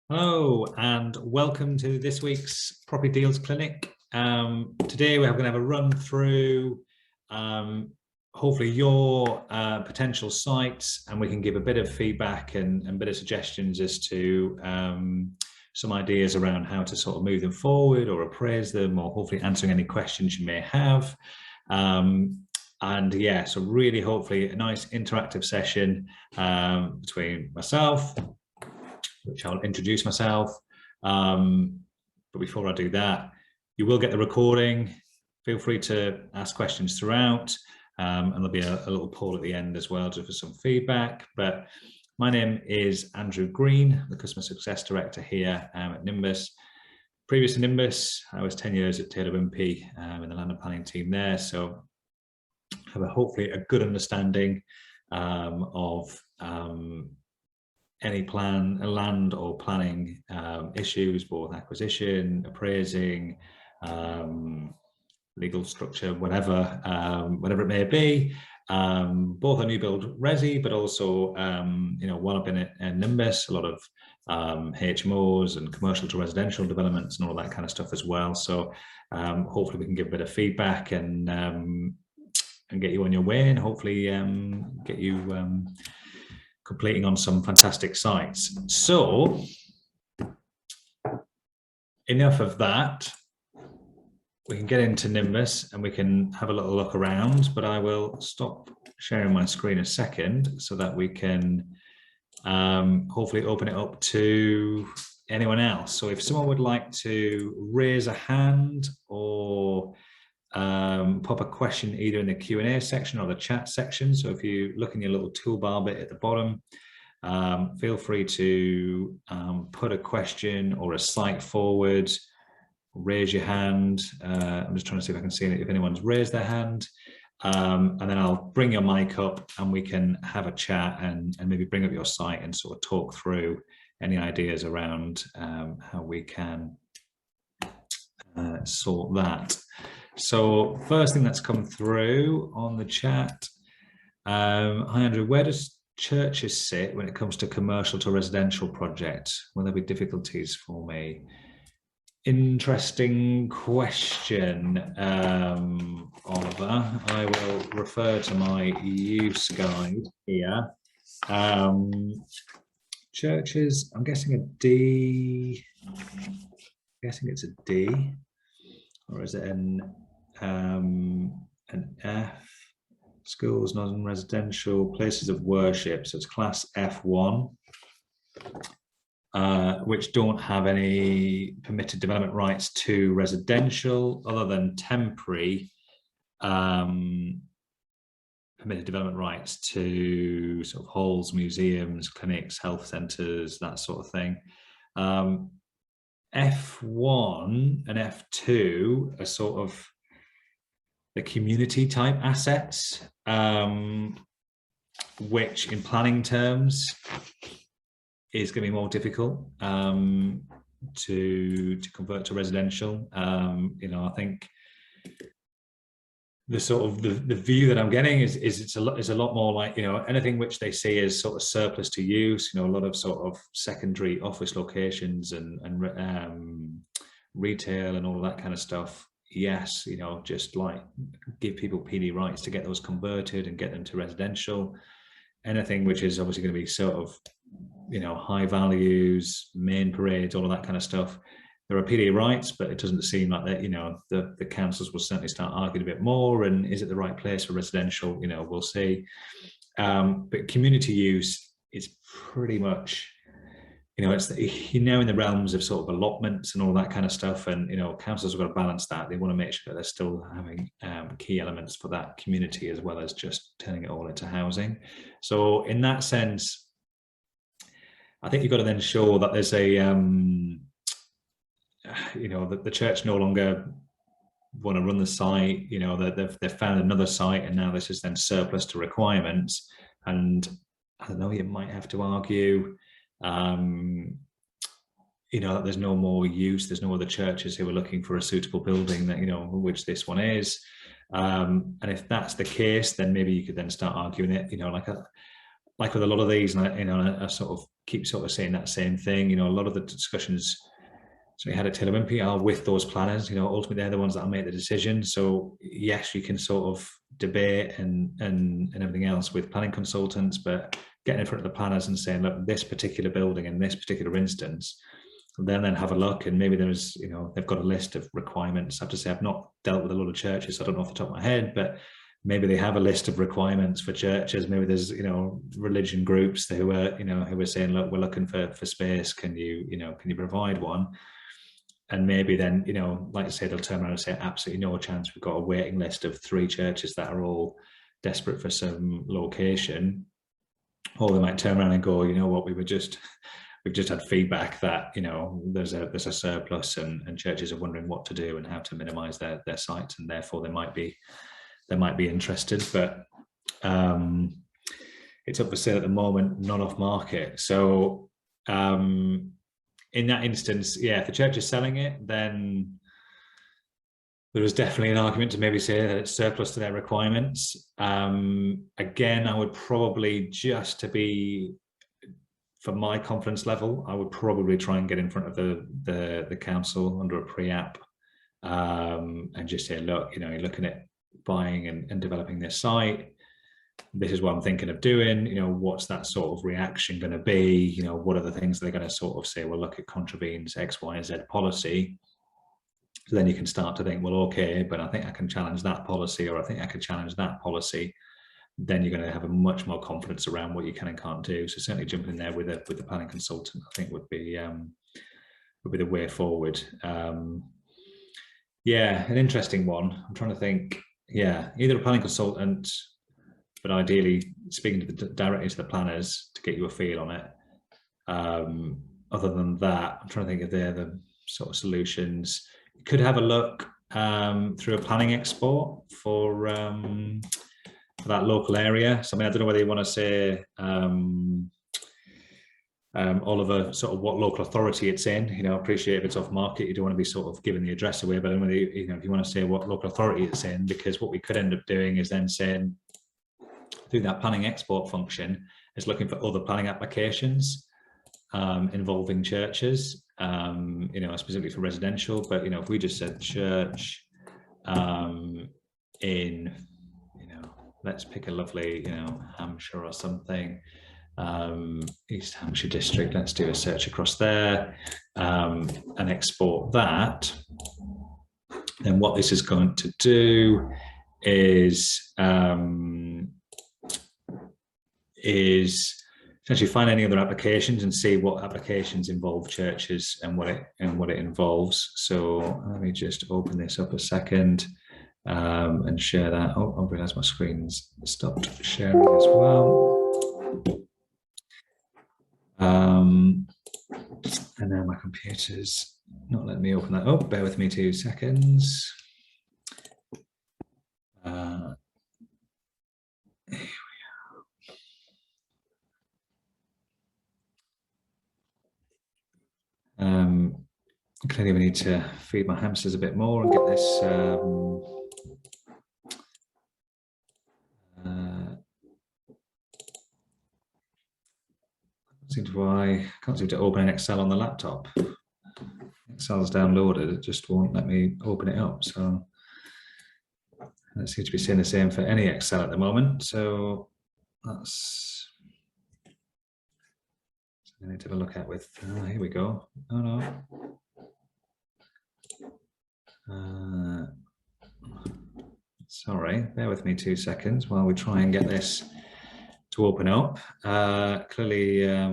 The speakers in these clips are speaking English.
Hello and welcome to this week's Property Deals Clinic. Today we're going to have a run through hopefully your potential sites, and we can give a bit of feedback and a bit of suggestions as to some ideas around how to sort of move them forward or appraise them, or hopefully answering any questions you may have. And yeah, so really hopefully a nice interactive session between myself, which I'll introduce myself. But before I do that, you will get the recording. Feel free to ask questions throughout, and there'll be a little poll at the end as well, just for some feedback. But my name is Andrew Green, the Customer Success Director here at Nimbus. Previous to Nimbus, I was 10 years at Taylor Wimpy in the land and planning team there, so have hopefully a good understanding of any land or planning issues, both acquisition, appraising, legal structure, whatever it may be, both on new build resi, but also while I've been at Nimbus, a lot of HMOs and commercial to residential developments and all that kind of stuff as well. So hopefully we can give a bit of feedback and get you on your way, and hopefully get you completing on some fantastic sites. So enough of that. We can get into Nimbus and we can have a little look around, but I will stop sharing my screen a second so that we can hopefully open it up to anyone else. So if someone would like to raise a hand or pop a question either in the Q&A section or the chat section. So if you look in your little toolbar bit at the bottom, feel free to put a question or a site forward, raise your hand. I'm just trying to see if I can see if anyone's raised their hand. And then I'll bring your mic up and we can have a chat and maybe bring up your site and sort of talk through any ideas around how we can sort that. So first thing that's come through on the chat, hi Andrew, where does churches sit when it comes to commercial to residential projects? Will there be difficulties for me? Interesting question, Oliver. I will refer to my use guide here. Churches, I'm guessing a D, I'm guessing it's a D, or is it an F? Schools, non-residential, places of worship, so it's class F1, which don't have any permitted development rights to residential other than temporary permitted development rights to sort of halls, museums, clinics, health centres, that sort of thing. F1 and F2 are sort of the community type assets, which in planning terms is going to be more difficult to convert to residential. I think the sort of the view that I'm getting is it's a lot more like, anything which they see as sort of surplus to use, a lot of sort of secondary office locations and retail and all of that kind of stuff. Yes, just like give people PD rights to get those converted and get them to residential. Anything which is obviously going to be sort of, high values, main parades, all of that kind of stuff. There are PD rights, but it doesn't seem like that, the councils will certainly start arguing a bit more. And is it the right place for residential? We'll see. But community use is pretty much, it's in the realms of sort of allotments and all that kind of stuff. And, councils have got to balance that. They want to make sure that they're still having key elements for that community as well as just turning it all into housing. So in that sense, I think you've got to then show that there's a, that the church no longer want to run the site, that they've found another site and now this is then surplus to requirements. And I don't know, you might have to argue, that there's no more use, there's no other churches who are looking for a suitable building that, which this one is. And if that's the case, then maybe you could then start arguing it, like like with a lot of these, and I sort of keep sort of saying that same thing. A lot of the discussions so we had at Taylor Wimpy are with those planners. Ultimately they're the ones that make the decision. So yes, you can sort of debate and everything else with planning consultants, but getting in front of the planners and saying, look, this particular building in this particular instance, then have a look, and maybe there's, they've got a list of requirements. I have to say I've not dealt with a lot of churches, so I don't know off the top of my head, but maybe they have a list of requirements for churches. Maybe there's, religion groups who are saying, look, we're looking for space. Can you provide one? And maybe then, like I say, they'll turn around and say, absolutely no chance. We've got a waiting list of 3 churches that are all desperate for some location. Or they might turn around and go, you know what, we've just had feedback that, there's a surplus and churches are wondering what to do and how to minimize their sites, and therefore they might be interested. But it's up for sale at the moment, not off market. So in that instance, yeah, if the church is selling it, then there is definitely an argument to maybe say that it's surplus to their requirements. Again, I would probably, just to be, for my confidence level, I would probably try and get in front of the council under a pre-app and just say, look, you're looking at buying and developing this site. This is what I'm thinking of doing. What's that sort of reaction going to be? What are the things they're going to sort of say, well, look, it contravenes X, Y, and Z policy. So then you can start to think, well, okay, but I think I can challenge that policy, or I think I can challenge that policy. Then you're going to have a much more confidence around what you can and can't do. So certainly jumping in there with the planning consultant, I think would be the way forward. Yeah, an interesting one. I'm trying to think. Yeah, either a planning consultant, but ideally speaking directly to the planners to get you a feel on it. Other than that, I'm trying to think if they're the sort of solutions. You could have a look through a planning export for that local area. So I mean, I don't know whether you want to say Oliver, sort of what local authority it's in. Appreciate if it's off market, you don't want to be sort of giving the address away, but I don't know whether, if you want to say what local authority it's in, because what we could end up doing is then saying, through that planning export function, is looking for other planning applications involving churches, specifically for residential. But if we just said church in, let's pick a lovely, Hampshire or something, East Hampshire district, let's do a search across there and export that. Then what this is going to do is essentially find any other applications and see what applications involve churches and what it involves. So let me just open this up a second and share that. Oh, I realize my screen's stopped sharing as well. And now my computer's not letting me open that up. Bear with me 2 seconds. Here we are. Clearly we need to feed my hamsters a bit more and get this can't seem to open an Excel on the laptop. Excel's downloaded, it just won't let me open it up. So that seems to be saying the same for any Excel at the moment. So that's something I need to have a look at with, here we go. Oh no. Sorry, bear with me 2 seconds while we try and get this to open up. Clearly, a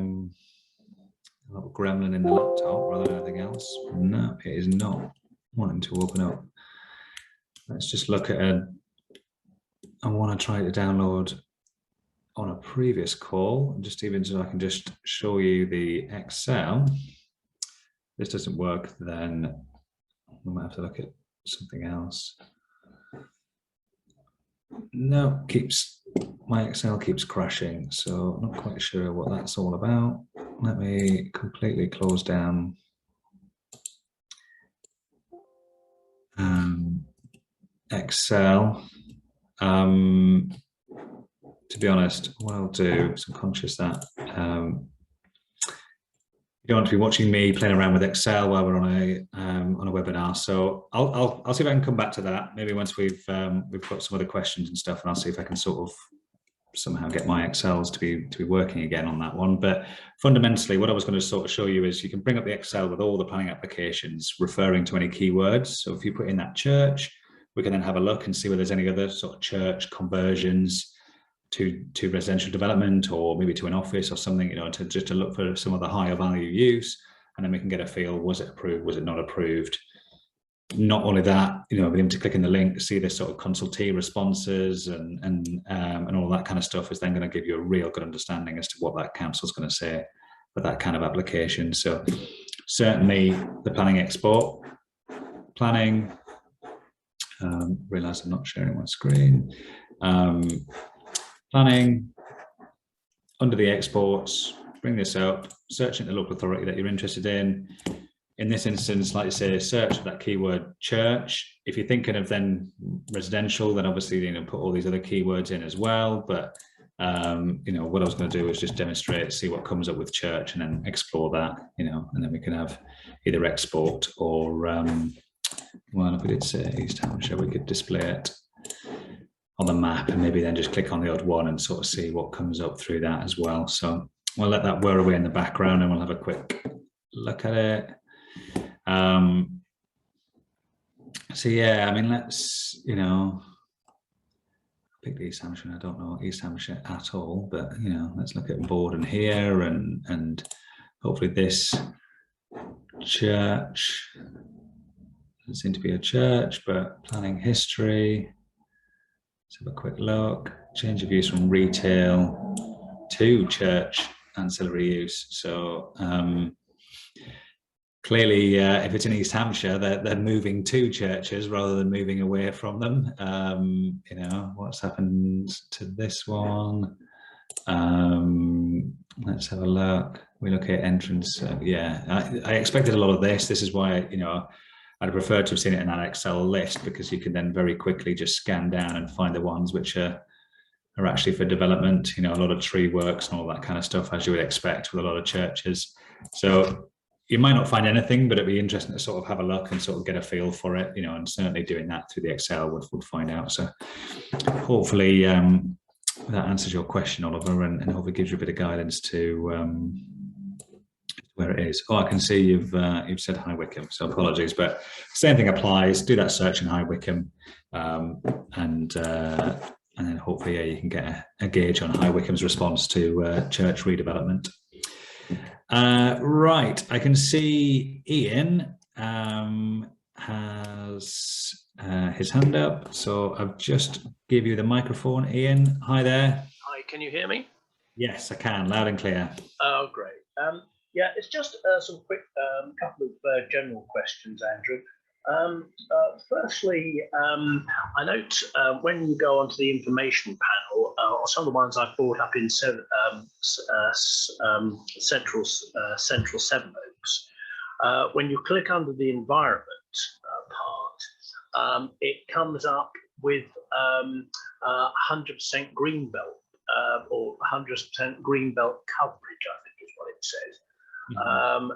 little gremlin in the laptop rather than anything else. No, it is not wanting to open up. Let's just look at I want to try to download on a previous call, just even so I can just show you the Excel. If this doesn't work, then we might have to look at something else. No, my Excel keeps crashing, so I'm not quite sure what that's all about. Let me completely close down Excel to to be honest, what I'll do is I'm conscious that you don't want to be watching me playing around with Excel while we're on a webinar. So I'll see if I can come back to that. Maybe once we've got some other questions and stuff, and I'll see if I can sort of somehow get my Excels to be working again on that one. But fundamentally, what I was going to sort of show you is you can bring up the Excel with all the planning applications referring to any keywords. So if you put in that church, we can then have a look and see whether there's any other sort of church conversions to residential development, or maybe to an office or something, you know, to look for some of the higher value use, and then we can get a feel, was it approved, was it not approved? Not only that, you know, being able to click in the link, see the sort of consultee responses and all that kind of stuff is then going to give you a real good understanding as to what that council is going to say for that kind of application. So certainly the planning export, planning, realize I'm not sharing my screen, planning, under the exports, bring this up, search in the local authority that you're interested in. In this instance, like I say, search for that keyword church. If you're thinking of then residential, then obviously, you know, put all these other keywords in as well. But, you know, what I was going to do is just demonstrate, see what comes up with church and then explore that, you know, and then we can have either export or, well, if we did say East Hampshire, we could display it on the map and maybe then just click on the odd one and sort of see what comes up through that as well. So we'll let that whir away in the background and we'll have a quick look at it. So yeah, I mean, let's, you know, pick East Hampshire. I don't know East Hampshire at all, but you know, let's look at Borden here and hopefully this church doesn't seem to be a church, but planning history. Let's have a quick look. Change of use from retail to church ancillary use. So clearly, if it's in East Hampshire, they're moving to churches rather than moving away from them. You know, what's happened to this one? Let's have a look. We look at entrance. Yeah, I expected a lot of this. This is why, you know, I'd prefer to have seen it in an Excel list, because you can then very quickly just scan down and find the ones which are actually for development, you know, a lot of tree works and all that kind of stuff, as you would expect with a lot of churches. So you might not find anything, but it'd be interesting to sort of have a look and sort of get a feel for it, you know, and certainly doing that through the Excel would find out. So hopefully that answers your question, Oliver, and hopefully gives you a bit of guidance to where it is. Oh, I can see you've said High Wycombe, so apologies, but same thing applies. Do that search in High Wycombe, and then hopefully, yeah, you can get a gauge on High Wycombe's response to church redevelopment. Right, I can see Ian has his hand up, so I've just give you the microphone. Ian, hi there. Hi, can you hear me? Yes, I can, loud and clear. Oh, great. Yeah, it's just some quick couple of general questions, Andrew. Firstly, I note when you go onto the information panel, or some of the ones I've brought up in Central 7 Oaks, when you click under the environment part, it comes up with 100% greenbelt or 100% greenbelt coverage, I think is what it says.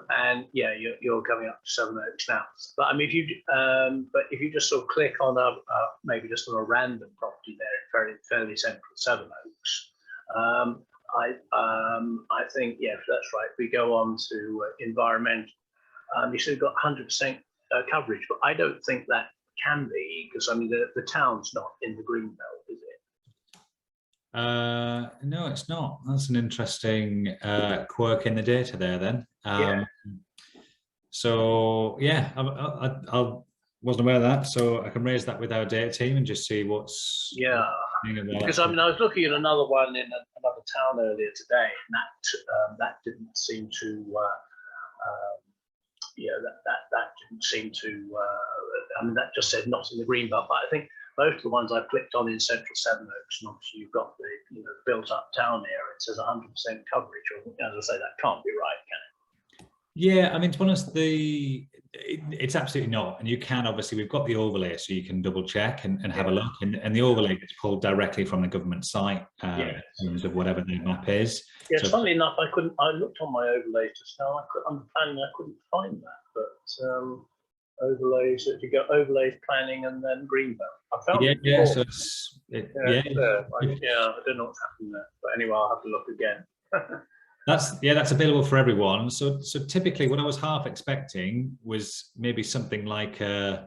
And yeah, you're coming up to 7 Oaks now. But I mean, if you just sort of click on maybe just on a random property there in fairly central 7 Oaks, I think, yeah, that's right. If we go on to environmental, you still got 100% coverage, but I don't think that can be, because I mean the town's not in the green belt, is it? No, it's not. That's an interesting quirk in the data there then. Yeah. So yeah, I wasn't aware of that, so I can raise that with our data team and just see what's because I mean I was looking at another one in another town earlier today, and that didn't seem to that didn't seem to I mean that just said not in the green belt, but I think most of the ones I've clicked on in Central 7 Oaks, and obviously you've got the built up town here, it says 100% coverage, or as I say, that can't be right, can it? Yeah, I mean, to be honest, it's absolutely not. And you can, obviously, we've got the overlay, so you can double check and have a look. And the overlay gets pulled directly from the government site in terms of whatever the map is. Yeah, So, funnily enough, I looked on my overlays just now. I'm planning, I couldn't find that, but overlays, if you go overlays, planning, and then greenbelt. I found it yeah, before. so it's, I don't know what's happened there. But anyway, I'll have to look again. that's available for everyone. So typically what I was half expecting was maybe something like this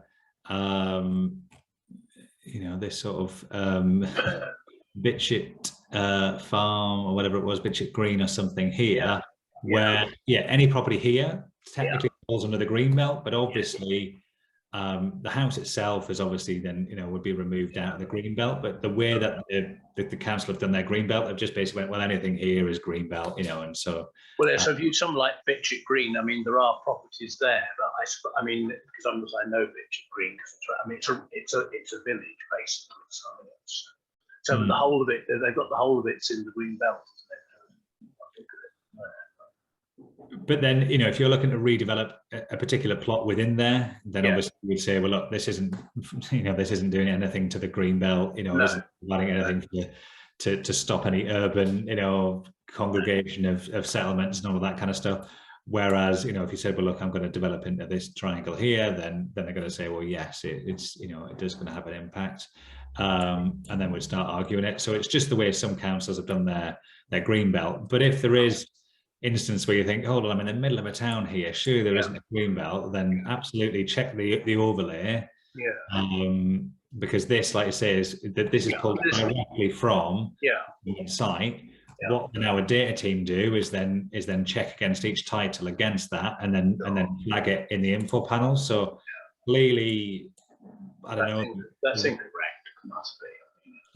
sort of Bitchit farm or whatever it was, Bitchit Green or something here, where any property here technically falls under the green belt, but obviously the house itself is obviously then would be removed out of the green belt. But the way that the council have done their green belt, they've just basically went, well, anything here is green belt, and so. Well, so if you something like Bitchit Green, I mean, there are properties there, but I mean, because I know Bitchit Green, I mean, it's a village basically. So, so the whole of it, they've got the whole of it's in the green belt, isn't it? But then, if you're looking to redevelop a particular plot within there, then obviously we'd say, well, look, this isn't, this isn't doing anything to the green belt, isn't providing anything to stop any urban, congregation of settlements and all of that kind of stuff. Whereas, if you said, well, look, I'm going to develop into this triangle here, then they're going to say, well, yes, it's it is going to have an impact. And then we'd start arguing it. So it's just the way some councils have done their green belt. But if there is instance where you think, hold on, I'm in the middle of a town here, sure there isn't a green belt, then absolutely check the overlay. Because this, like I say, is pulled directly from the site. What our data team do is then check against each title against that, and then flag it in the info panel. So clearly, I don't know. That's incorrect. Must be.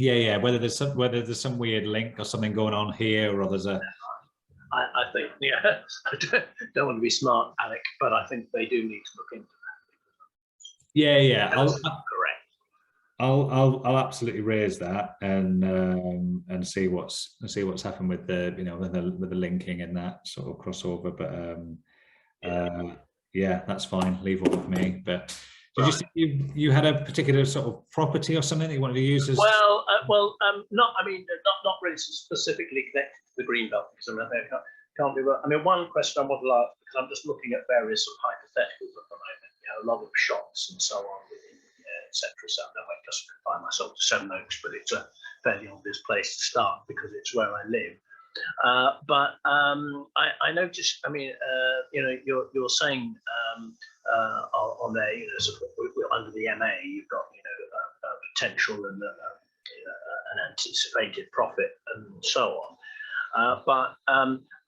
Yeah. Whether there's some weird link or something going on here, or there's a. I think, I don't want to be smart, Alec, but I think they do need to look into that. Yeah. Correct. I'll absolutely raise that and see what's happened with the with the linking and that sort of crossover. But that's fine. Leave it with me. But did you say you had a particular sort of property or something that you wanted to use as? Not really specifically connected to the green belt, because can't be. I mean, one question I want to ask, because I'm just looking at various sort of hypotheticals at the moment. A lot of shops and so on, etc. So I don't just confine myself to Sevenoaks, but it's a fairly obvious place to start because it's where I live. But I noticed. I mean, you're saying on there, sort of, under the MA, you've got potential and an anticipated profit and so on. But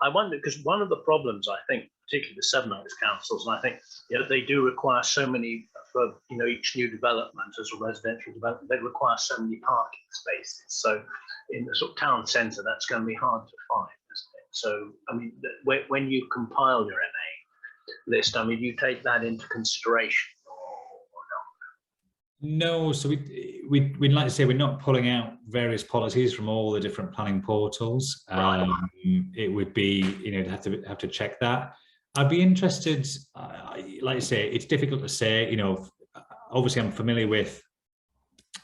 I wonder, because one of the problems, I think, particularly the Sevenoaks councils, and I think they do require so many for each new development as a residential development, they require so many parking spaces. So in the sort of town centre, that's going to be hard to find, isn't it? So I mean, when you compile your MA list, I mean, you take that into consideration or not? No, so we'd like to say we're not pulling out various policies from all the different planning portals. It would be have to check that. I'd be interested, like I say, it's difficult to say, obviously I'm familiar with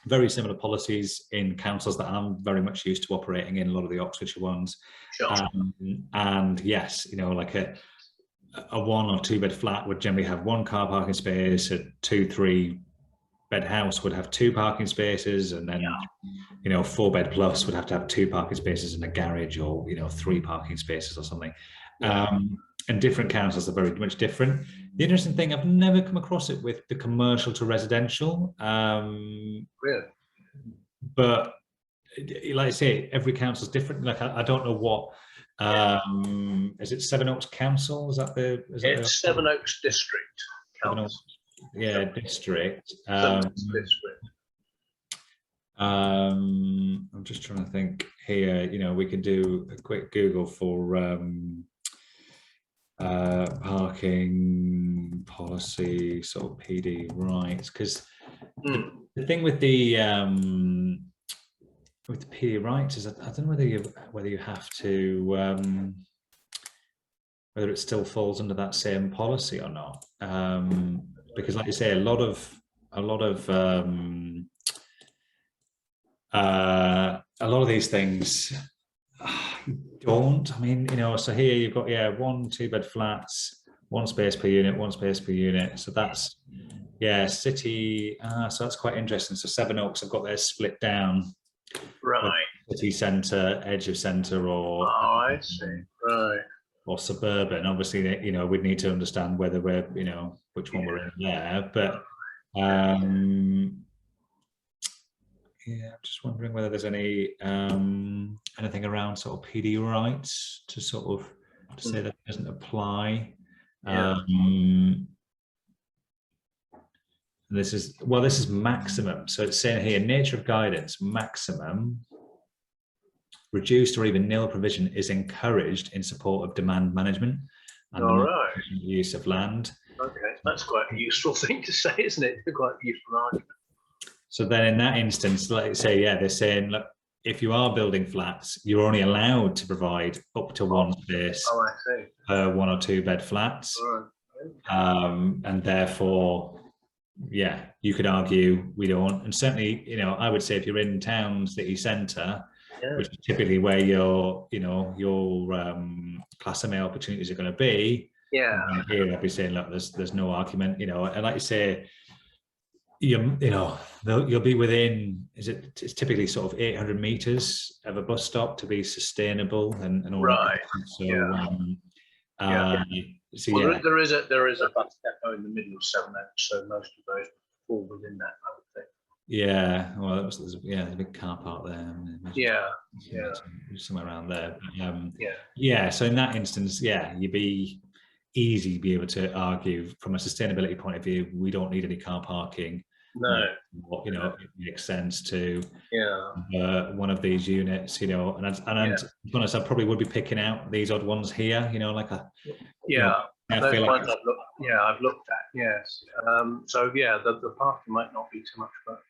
very similar policies in councils that I'm very much used to operating in, a lot of the Oxfordshire ones. Sure. And yes, like a 1 or 2 bed flat would generally have 1 car parking space, a 2-3 bed house would have 2 parking spaces, and then 4 bed plus would have to have 2 parking spaces and a garage, or 3 parking spaces or something. And different councils are very much different. The interesting thing, I've never come across it with the commercial to residential. Really? But like I say, every council is different. Like I don't know what. Is it Sevenoaks Council? Is that the? It's Sevenoaks District Council. District. District. I'm just trying to think here. We could do a quick Google for parking policy, sort of PD rights, because the thing with the PD rights is I don't know whether you have to whether it still falls under that same policy or not. Because, like you say, a lot of these things don't. I mean, so here you've got 1 2-bed flats, 1 space per unit, 1 space per unit. So that's city. So that's quite interesting. So Sevenoaks have got theirs split down. Right. City centre, edge of centre, or I see. Right. Or suburban. Obviously, we'd need to understand whether we're, which one we're in there. But I'm just wondering whether there's any anything around sort of PD rights to sort of say that it doesn't apply. This is maximum. So it's saying here, nature of guidance, maximum. Reduced or even nil provision is encouraged in support of demand management and the use of land. Okay, that's quite a useful thing to say, isn't it? Quite a useful argument. So then in that instance, like say, they're saying, look, if you are building flats, you're only allowed to provide up to 1 space per 1 or 2-bed flats. And therefore, you could argue we don't. And certainly, I would say if you're in town, city centre, which is typically where your class MA opportunities are going to be. Here I'd be saying, look, there's no argument, and like you say, you'll be within. It's typically sort of 800 meters of a bus stop to be sustainable and all right. That. So there is a bus depot in the middle of Sevenoaks, so most of those fall within that, I would think. Well, there's a big car park there. Somewhere around there. So in that instance, you'd be easy to be able to argue from a sustainability point of view, we don't need any car parking. No. It makes sense to one of these units, and to be honest, I probably would be picking out these odd ones here, like a those ones I've looked at, yes. So the parking might not be too much, but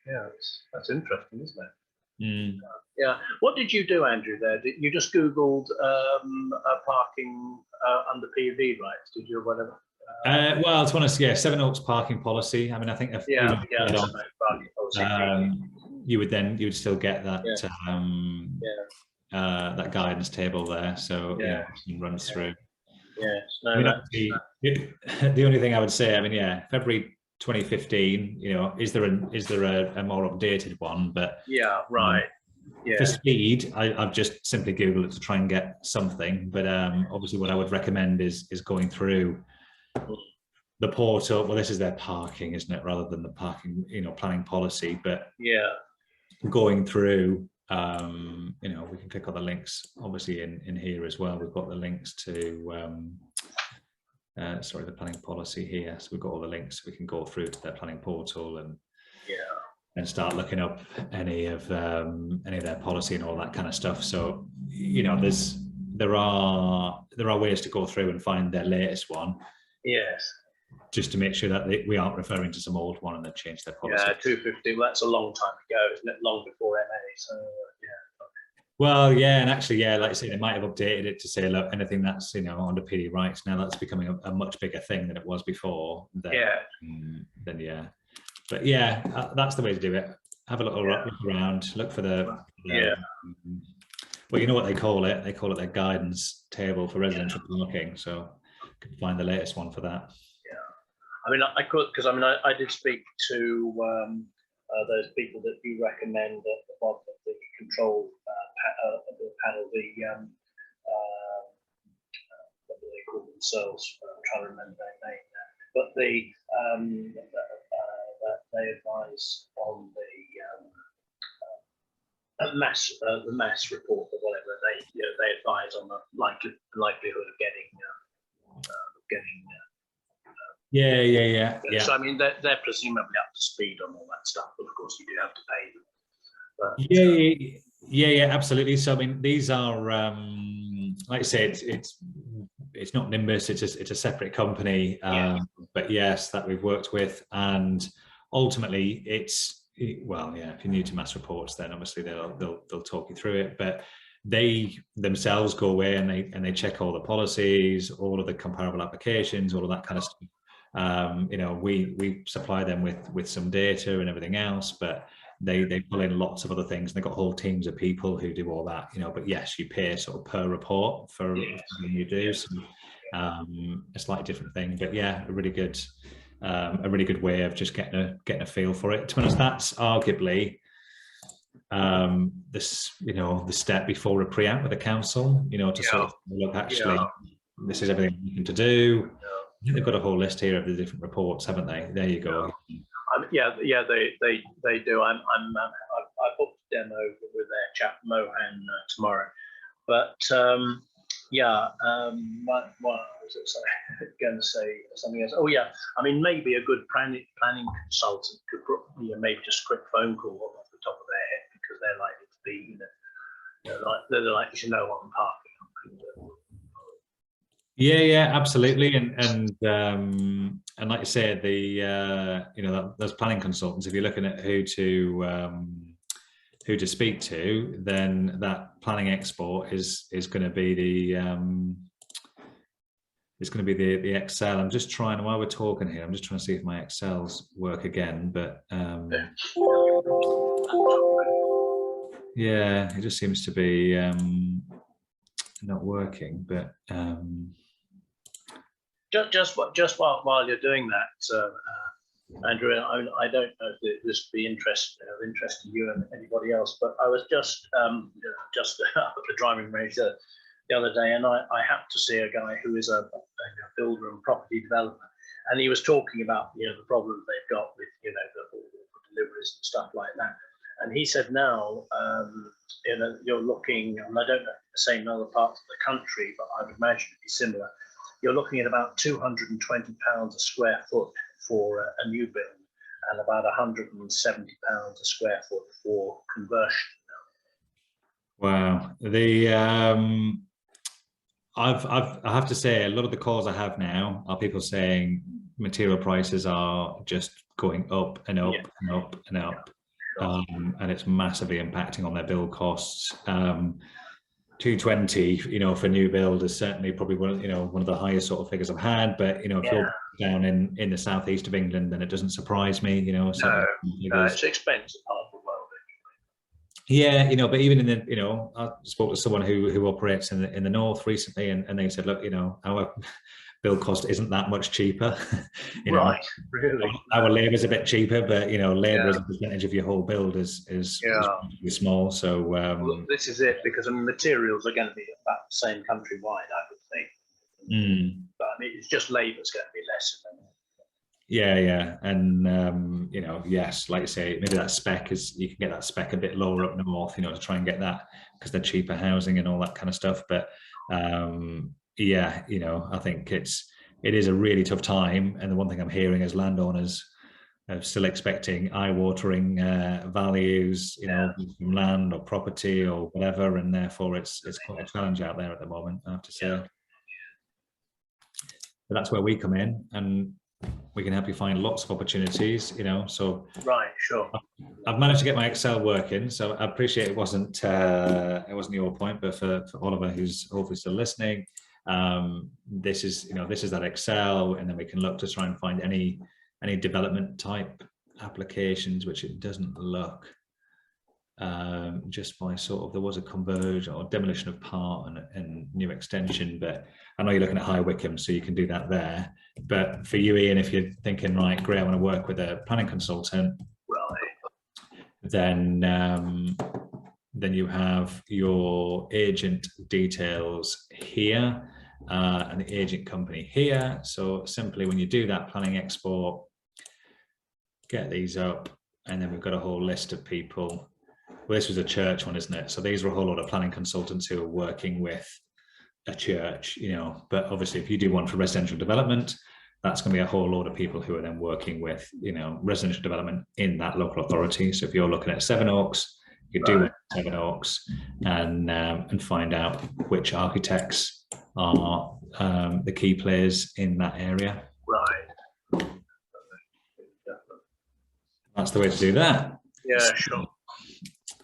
that's interesting, isn't it? What did you do, Andrew? There, you just Googled parking under PV rights, did you, or whatever? Well, it's one of Sevenoaks parking policy. I mean, I think if you would still get that that guidance table there. So it runs through. Yes. The only thing I would say, February 2015. Is there a more updated one? But for speed, I've just simply Googled it to try and get something. But obviously, what I would recommend is going through the portal. Well, this is their parking, isn't it, rather than the parking, planning policy. But going through, we can click on the links. Obviously, in here as well, we've got the links to. The planning policy here. So we've got all the links. We can go through to their planning portal and start looking up any of their policy and all that kind of stuff. So there are ways to go through and find their latest one. Yes. Just to make sure that we aren't referring to some old one and they've changed their policy. 250. Well, that's a long time ago, isn't it? Long before MA. So Well, and actually, like I say, they might have updated it to say, look, anything that's under PD rights now, that's becoming a much bigger thing than it was before. But that's the way to do it. Have a little look around, look for the well, you know what they call it? They call it their guidance table for residential parking. So you can find the latest one for that. I mean, I could, because I did speak to those people that you recommend at the bottom of the control panel, what do they call themselves? I'm trying to remember their name now. But they advise on the mass report or whatever. They advise on the likelihood of getting. So I mean, they're presumably up to speed on all that stuff, but of course you do have to pay them. But, absolutely. So I mean, these are like I say, it's not Nimbus, it's a separate company, but yes, that we've worked with, and ultimately if you're new to mass reports, then obviously they'll talk you through it. But they themselves go away and they check all the policies, all of the comparable applications, all of that kind of stuff. You know, we supply them with some data and everything else, but they pull in lots of other things. They've got whole teams of people who do all that, you know, but yes, you pay sort of per report for everything you do. So a slightly different thing, but yeah, a really good way of just getting a feel for it. To be honest, that's arguably this, you know, the step before a pre-app with the council, you know, to sort of look, actually, this is everything you need to do. They've got a whole list here of the different reports, haven't they? There you go. Yeah, they do. I booked a demo with their chap Mohan tomorrow, but what was it going to say? Something else. Oh yeah, I mean, maybe a good planning consultant could maybe just a quick phone call off the top of their head, because they're likely to be, they're likely to know what I'm parking. Yeah, absolutely, and like you said, the you know, those planning consultants, if you're looking at who to speak to, then that planning export is going to be the Excel. I'm just trying, while we're talking here, I'm just trying to see if my Excels work again, but yeah, it just seems to be not working, but just while you're doing that, Andrew, I don't know if this would be of interest to you and anybody else, but I was just at the driving range the other day, and I happened to see a guy who is a builder and property developer, and he was talking about the problems they've got with the deliveries and stuff like that. And he said now you're looking, and I don't know the same in other parts of the country, but I would imagine it'd be similar. You're looking at about £220 a square foot for a new build, and about £170 a square foot for conversion. Wow, I have to say, a lot of the calls I have now are people saying material prices are just going up and up and up and up, and it's massively impacting on their build costs. 220, for new build is certainly probably one of the highest sort of figures I've had. But if you're down in the southeast of England, then it doesn't surprise me. No, it's expensive part of the world. Yeah, but even in the, I spoke to someone who operates in the north recently, and they said, look, our build cost isn't that much cheaper. Right, really. Our labour is a bit cheaper, but labour as a percentage of your whole build is small. So well, this is it, because materials are going to be about the same countrywide, I would think. But I mean, it's just labour's going to be less. Yeah, and yes, like you say, maybe that spec you can get that spec a bit lower up north, to try and get that, because they're cheaper housing and all that kind of stuff. But I think it is a really tough time, and the one thing I'm hearing is landowners are still expecting eye-watering values, from land or property or whatever, and therefore it's quite a challenge out there at the moment, I have to say. But that's where we come in, and we can help you find lots of opportunities, so right, sure. I've managed to get my Excel working, so I appreciate it wasn't your point, but for Oliver, who's hopefully still listening, this is that Excel, and then we can look to try and find any development type applications, which it doesn't look just by sort of, there was a conversion or demolition of part and new extension, but I know you're looking at High Wycombe, so you can do that there. But for you, Ian, if you're thinking, right, great, I want to work with a planning consultant, then you have your agent details here and the agent company here. So simply, when you do that planning export, get these up, and then we've got a whole list of people. Well, this was a church one, isn't it? So these are a whole lot of planning consultants who are working with a church, but obviously if you do one for residential development, that's going to be a whole lot of people who are then working with, residential development in that local authority. So if you're looking at Sevenoaks, you do one for Sevenoaks, and find out which architects are the key players in that area. Right. That's the way to do that. Yeah, sure.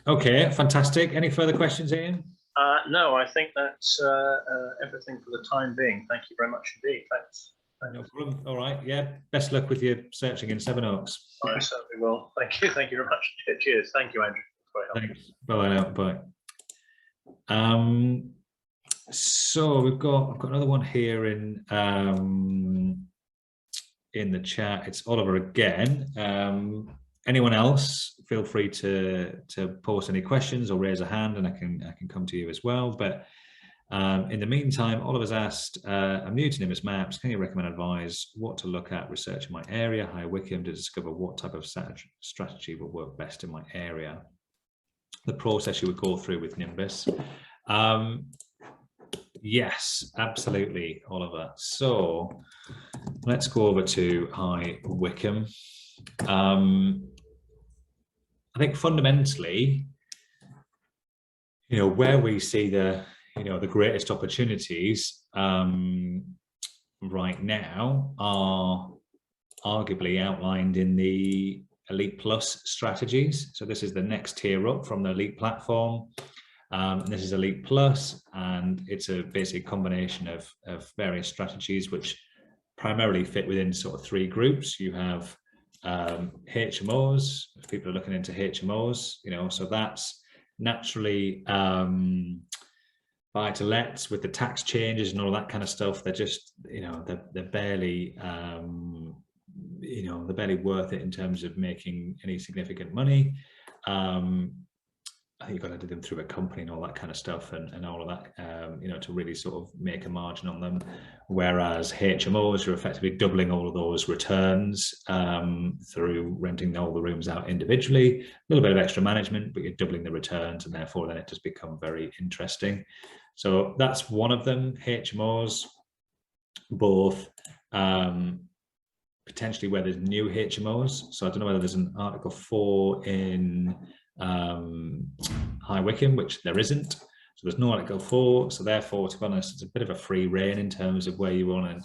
Okay, fantastic. Any further questions, Ian? No, I think that's everything for the time being. Thank you very much indeed. Thanks. No problem. All right. Yeah. Best luck with your searching in Sevenoaks. I certainly will. Thank you. Thank you very much. Cheers. Thank you, Andrew. Thanks. Bye now. Bye. So I've got another one here in the chat. It's Oliver again. Anyone else, feel free to post any questions or raise a hand, and I can come to you as well. But in the meantime, Oliver's asked, I'm new to Nimbus Maps. Can you recommend advise what to look at, research in my area, High Wycombe, to discover what type of strategy will work best in my area? The process you would go through with Nimbus. Yes, absolutely, Oliver. So let's go over to High Wycombe. I think fundamentally, where we see the greatest opportunities right now are arguably outlined in the Elite Plus strategies. So this is the next tier up from the Elite platform. And this is Elite Plus, and it's a basic combination of various strategies which primarily fit within sort of three groups. You have HMOs, if people are looking into HMOs, so that's naturally buy to lets with the tax changes and all that kind of stuff. They're just, they're barely, they're barely worth it in terms of making any significant money. I think you've got to do them through a company and all that kind of stuff and all of that, to really sort of make a margin on them. Whereas HMOs, you're effectively doubling all of those returns through renting all the rooms out individually. A little bit of extra management, but you're doubling the returns, and therefore then it does become very interesting. So that's one of them, HMOs, both potentially where there's new HMOs. So I don't know whether there's an Article 4 in High Wycombe, which there isn't. So there's no Article 4. So therefore, to be honest, it's a bit of a free rein in terms of where you want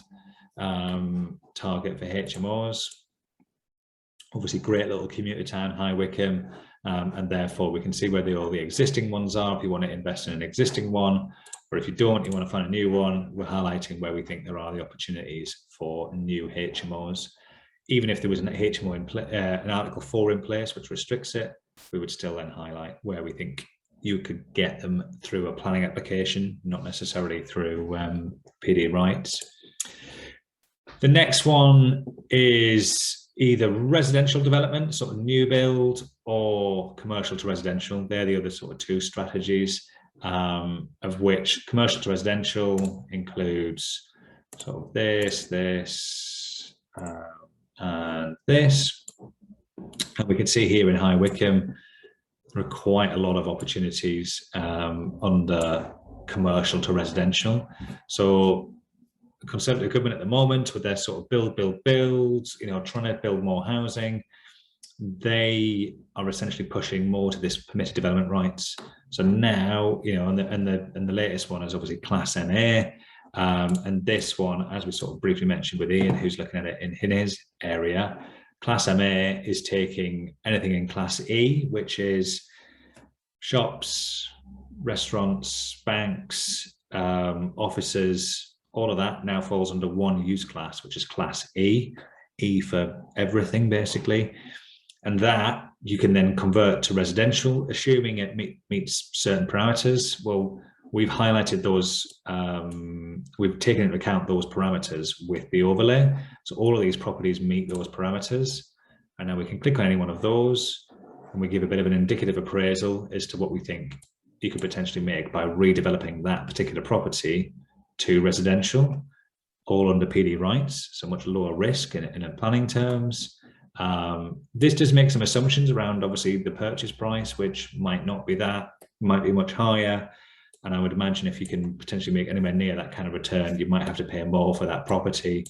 to target for HMOs. Obviously, great little commuter town, High Wycombe, and therefore we can see where all the existing ones are if you want to invest in an existing one. Or if you don't, you want to find a new one, we're highlighting where we think there are the opportunities for new HMOs. Even if there was an HMO an Article 4 in place, which restricts it, we would still then highlight where we think you could get them through a planning application, not necessarily through PD rights. The next one is either residential development, sort of new build, or commercial to residential. They're the other sort of two strategies, of which commercial to residential includes sort of this, and this. And we can see here in High Wycombe, there are quite a lot of opportunities under commercial to residential. So the Conservative government at the moment, with their sort of build, trying to build more housing, they are essentially pushing more to this permitted development rights. So now, and the latest one is obviously Class MA. And this one, as we sort of briefly mentioned with Ian, who's looking at it in his area, Class MA is taking anything in Class E, which is shops, restaurants, banks, offices, all of that now falls under one use class, which is Class E for everything, basically. And that you can then convert to residential, assuming it meets certain parameters. Well, we've highlighted those, we've taken into account those parameters with the overlay. So all of these properties meet those parameters. And now we can click on any one of those, and we give a bit of an indicative appraisal as to what we think you could potentially make by redeveloping that particular property to residential, all under PD rights, so much lower risk in planning terms. This does make some assumptions around obviously the purchase price, which might not be that, might be much higher. And I would imagine if you can potentially make anywhere near that kind of return, you might have to pay more for that property.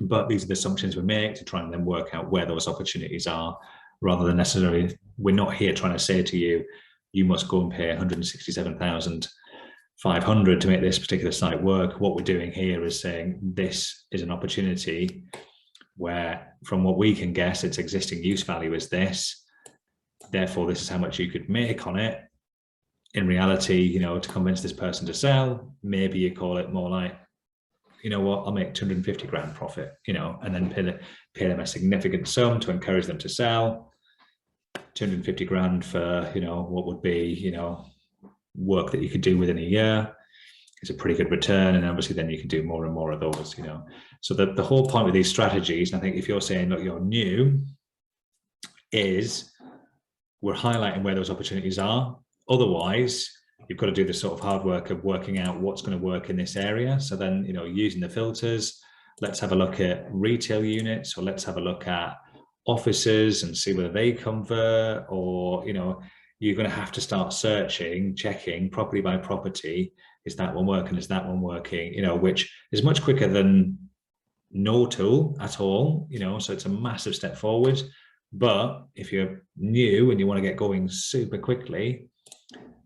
But these are the assumptions we make to try and then work out where those opportunities are, rather than necessarily, we're not here trying to say to you, you must go and pay 167,500 to make this particular site work. What we're doing here is saying this is an opportunity where, from what we can guess, its existing use value is this. Therefore, this is how much you could make on it. in reality, you know, to convince this person to sell, maybe you call it more like, you know what, I'll make 250 grand profit, you know, and then pay them a significant sum to encourage them to sell. 250 grand for, you know, what would be, you know, work that you could do within a year. It's a pretty good return, and obviously then you can do more and more of those, you know. So the whole point with these strategies, and I think if you're saying, look, you're new, is we're highlighting where those opportunities are. Otherwise, you've got to do the sort of hard work of working out what's going to work in this area. So then, you know, using the filters, let's have a look at retail units, or let's have a look at offices and see whether they convert, or, you know, you're going to have to start searching, checking property by property. Is that one working? Is that one working? You know, which is much quicker than no tool at all, you know, so it's a massive step forward. But if you're new and you want to get going super quickly,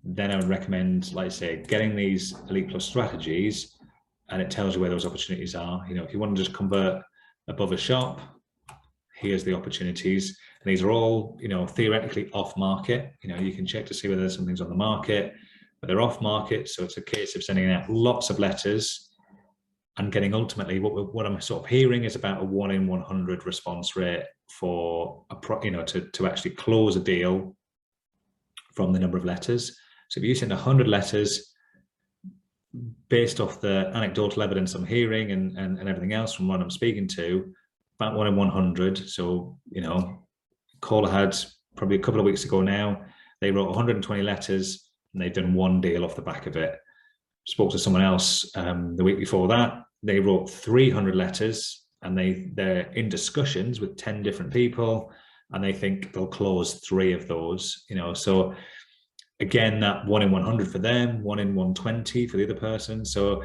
then I would recommend, like I say, getting these Elite Plus strategies, and it tells you where those opportunities are. You know, if you want to just convert above a shop, here's the opportunities. And these are all, you know, theoretically off market. You know, you can check to see whether there's something's on the market, but they're off market. So it's a case of sending out lots of letters and getting, ultimately what I'm sort of hearing is about a 1 in 100 response rate for you know, to actually close a deal from the number of letters. So if you send 100 letters based off the anecdotal evidence I'm hearing and everything else from what I'm speaking to, about 1 in 100. So, you know, caller had probably a couple of weeks ago now, they wrote 120 letters and they've done 1 deal off the back of it. Spoke to someone else the week before that, they wrote 300 letters and they're in discussions with 10 different people, and they think they'll close 3 of those, you know. So again, that 1 in 100 for them, 1 in 120 for the other person. So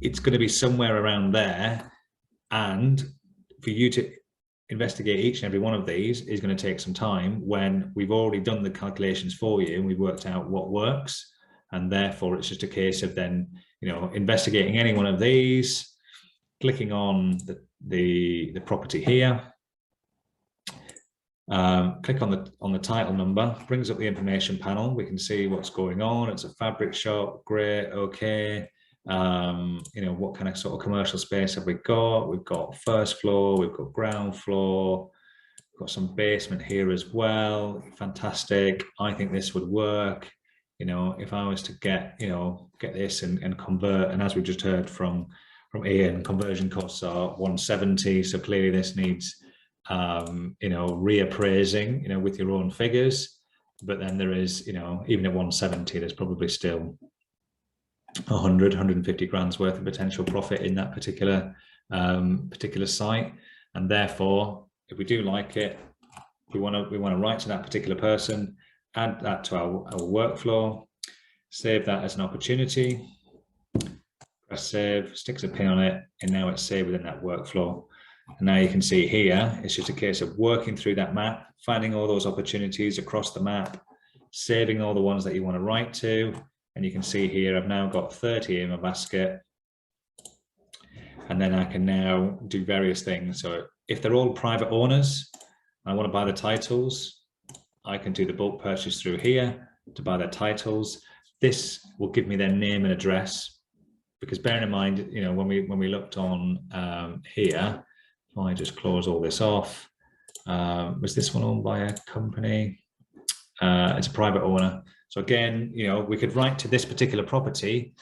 it's going to be somewhere around there, and for you to investigate each and every one of these is going to take some time, when we've already done the calculations for you and we've worked out what works. And therefore it's just a case of then, you know, investigating any one of these, clicking on the property here, click on the title number, brings up the information panel. We can see what's going on. It's a fabric shop, great, okay. You know, what kind of sort of commercial space have we got? We've got first floor, we've got ground floor, we've got some basement here as well. Fantastic. I think this would work. You know, if I was to get, you know, get this and convert, and as we just heard from Ian, conversion costs are 170. So clearly this needs, you know, reappraising, you know, with your own figures. But then there is, you know, even at 170, there's probably still 150 grand's worth of potential profit in that particular site. And therefore, if we do like it, we want to write to that particular person, add that to our workflow, save that as an opportunity, press save, sticks a pin on it, and now it's saved within that workflow. And now you can see here, it's just a case of working through that map, finding all those opportunities across the map, saving all the ones that you want to write to. And you can see here, I've now got 30 in my basket. And then I can now do various things. So if they're all private owners, I want to buy the titles, I can do the bulk purchase through here to buy their titles. This will give me their name and address, because bearing in mind, you know, when we looked on here, if I just close all this off, was this one owned by a company? It's a private owner. So again, you know, we could write to this particular property,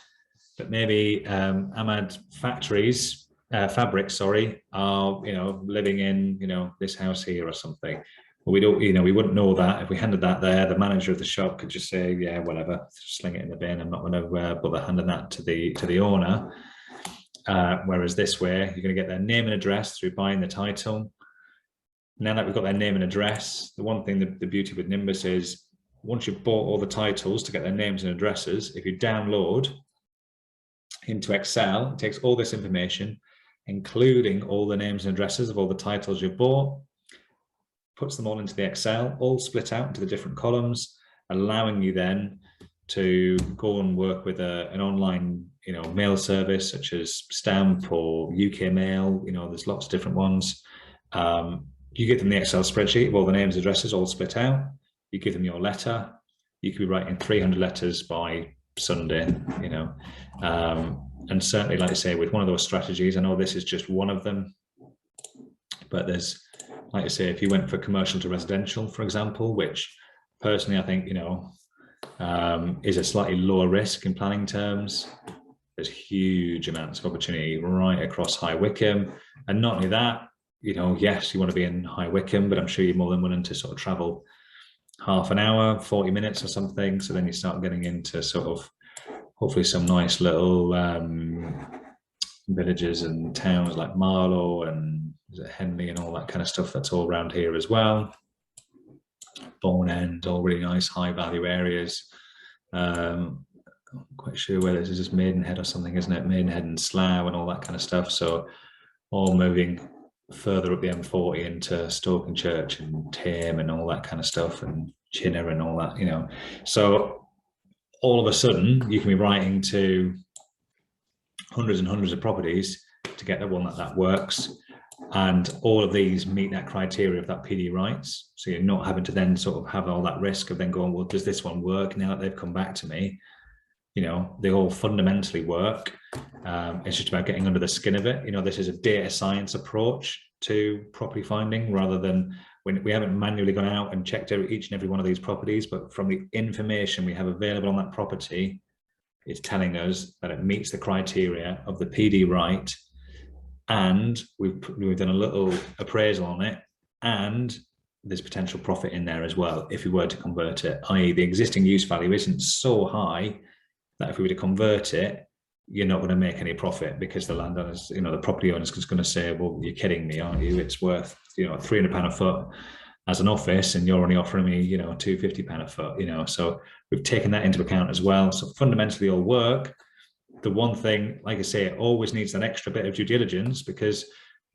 but maybe Ahmad Fabrics, are, you know, living in, you know, this house here or something. But we don't, you know, we wouldn't know that. If we handed that there, the manager of the shop could just say, yeah, whatever, sling it in the bin. I'm not going to bother handing that to the owner. Whereas this way, you're going to get their name and address through buying the title. Now that we've got their name and address, the one thing, the beauty with Nimbus is, once you've bought all the titles to get their names and addresses, if you download into Excel, it takes all this information, including all the names and addresses of all the titles you've bought, puts them all into the Excel, all split out into the different columns, allowing you then to go and work with an online, you know, mail service such as Stamp or UK Mail. You know, there's lots of different ones. You give them the Excel spreadsheet of all the names and addresses all split out. You give them your letter, you could be writing 300 letters by Sunday, you know. And certainly, like I say, with one of those strategies, I know this is just one of them, but there's, like I say, if you went for commercial to residential, for example, which personally I think, you know, is a slightly lower risk in planning terms, there's huge amounts of opportunity right across High Wycombe. And not only that, you know, yes, you want to be in High Wycombe, but I'm sure you're more than willing to sort of travel half an hour, 40 minutes or something. So then you start getting into sort of hopefully some nice little villages and towns like Marlow and Henley and all that kind of stuff that's all around here as well. Bourne End, all really nice high value areas. I'm quite sure where this is, just Maidenhead or something, isn't it? Maidenhead and Slough and all that kind of stuff. So all moving further up the M40 into Stokenchurch and Tame and all that kind of stuff, and Chinner and all that, you know. So all of a sudden you can be writing to hundreds and hundreds of properties to get the one that works. And all of these meet that criteria of that PD rights. So you're not having to then sort of have all that risk of then going, well, does this one work now that they've come back to me? You know, they all fundamentally work. It's just about getting under the skin of it. You know, this is a data science approach to property finding, rather than when we haven't manually gone out and checked each and every one of these properties, but from the information we have available on that property, it's telling us that it meets the criteria of the PD right, and we've done a little appraisal on it, and there's potential profit in there as well if we were to convert it, i.e. the existing use value isn't so high that if we were to convert it, you're not going to make any profit, because the landowners, you know, the property owner's just going to say, well, you're kidding me, aren't you? It's worth, you know, £300 a foot as an office, and you're only offering me, you know, £250 a foot, you know. So we've taken that into account as well. So fundamentally all work. The one thing, like I say, it always needs an extra bit of due diligence, because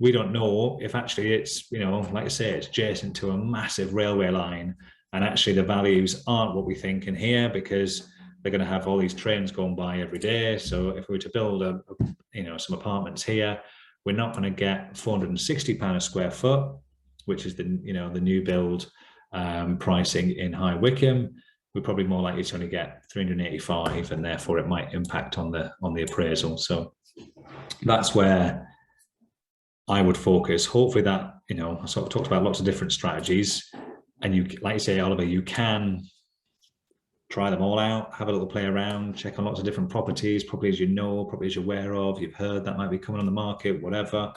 we don't know if actually it's, you know, like I say, it's adjacent to a massive railway line, and actually the values aren't what we think in here, because they're going to have all these trains going by every day. So if we were to build you know, some apartments here, we're not going to get £460 a square foot, which is the, you know, the new build pricing in High Wycombe. We're probably more likely to only get 385, and therefore it might impact on the appraisal. So that's where I would focus. Hopefully that, you know, I sort of talked about lots of different strategies, and you, like you say, Oliver, you can try them all out, have a little play around, check on lots of different properties you know, properties you're aware of, you've heard that might be coming on the market, whatever.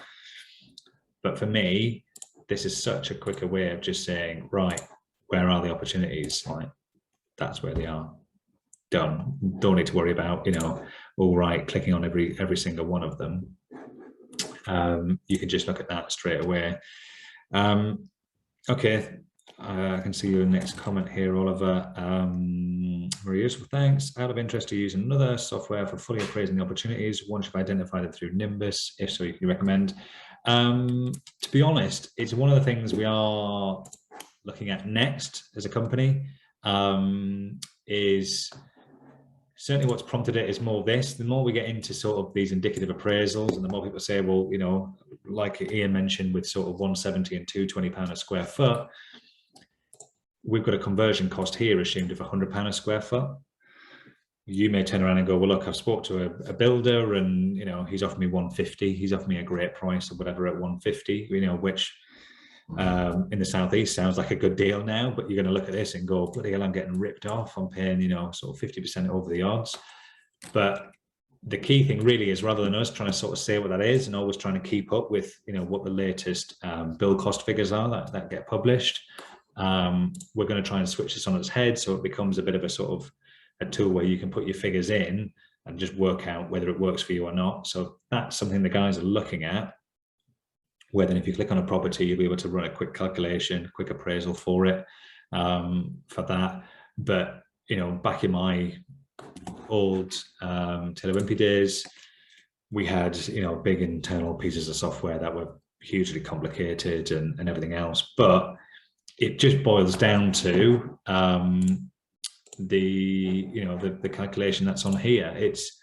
But for me, this is such a quicker way of just saying, right, where are the opportunities? Like, that's where they are. Done. Don't need to worry about, you know, all right, clicking on every single one of them. You can just look at that straight away. Okay, I can see your next comment here, Oliver. Very useful, thanks. Out of interest to use another software for fully appraising the opportunities once you've identified it through Nimbus. If so, you can recommend. To be honest, it's one of the things we are looking at next as a company. Is certainly what's prompted it is more this. The more we get into sort of these indicative appraisals, and the more people say, well, you know, like Ian mentioned, with sort of 170 and £220 a square foot, we've got a conversion cost here assumed of £100 a square foot. You may turn around and go, well, look, I've spoke to a builder, and, you know, he's offered me 150. He's offered me a great price or whatever at 150, you know, which in the southeast sounds like a good deal now, but you're going to look at this and go, bloody hell, I'm getting ripped off. I'm paying, you know, sort of 50% over the odds. But the key thing really is, rather than us trying to sort of say what that is and always trying to keep up with, you know, what the latest build cost figures are that get published, we're going to try and switch this on its head, so it becomes a bit of a sort of a tool where you can put your figures in and just work out whether it works for you or not. So that's something the guys are looking at, where then if you click on a property, you'll be able to run a quick calculation, quick appraisal for it, for that. But, you know, back in my old Taylor Wimpy days, we had, you know, big internal pieces of software that were hugely complicated and everything else. But it just boils down to the calculation that's on here. It's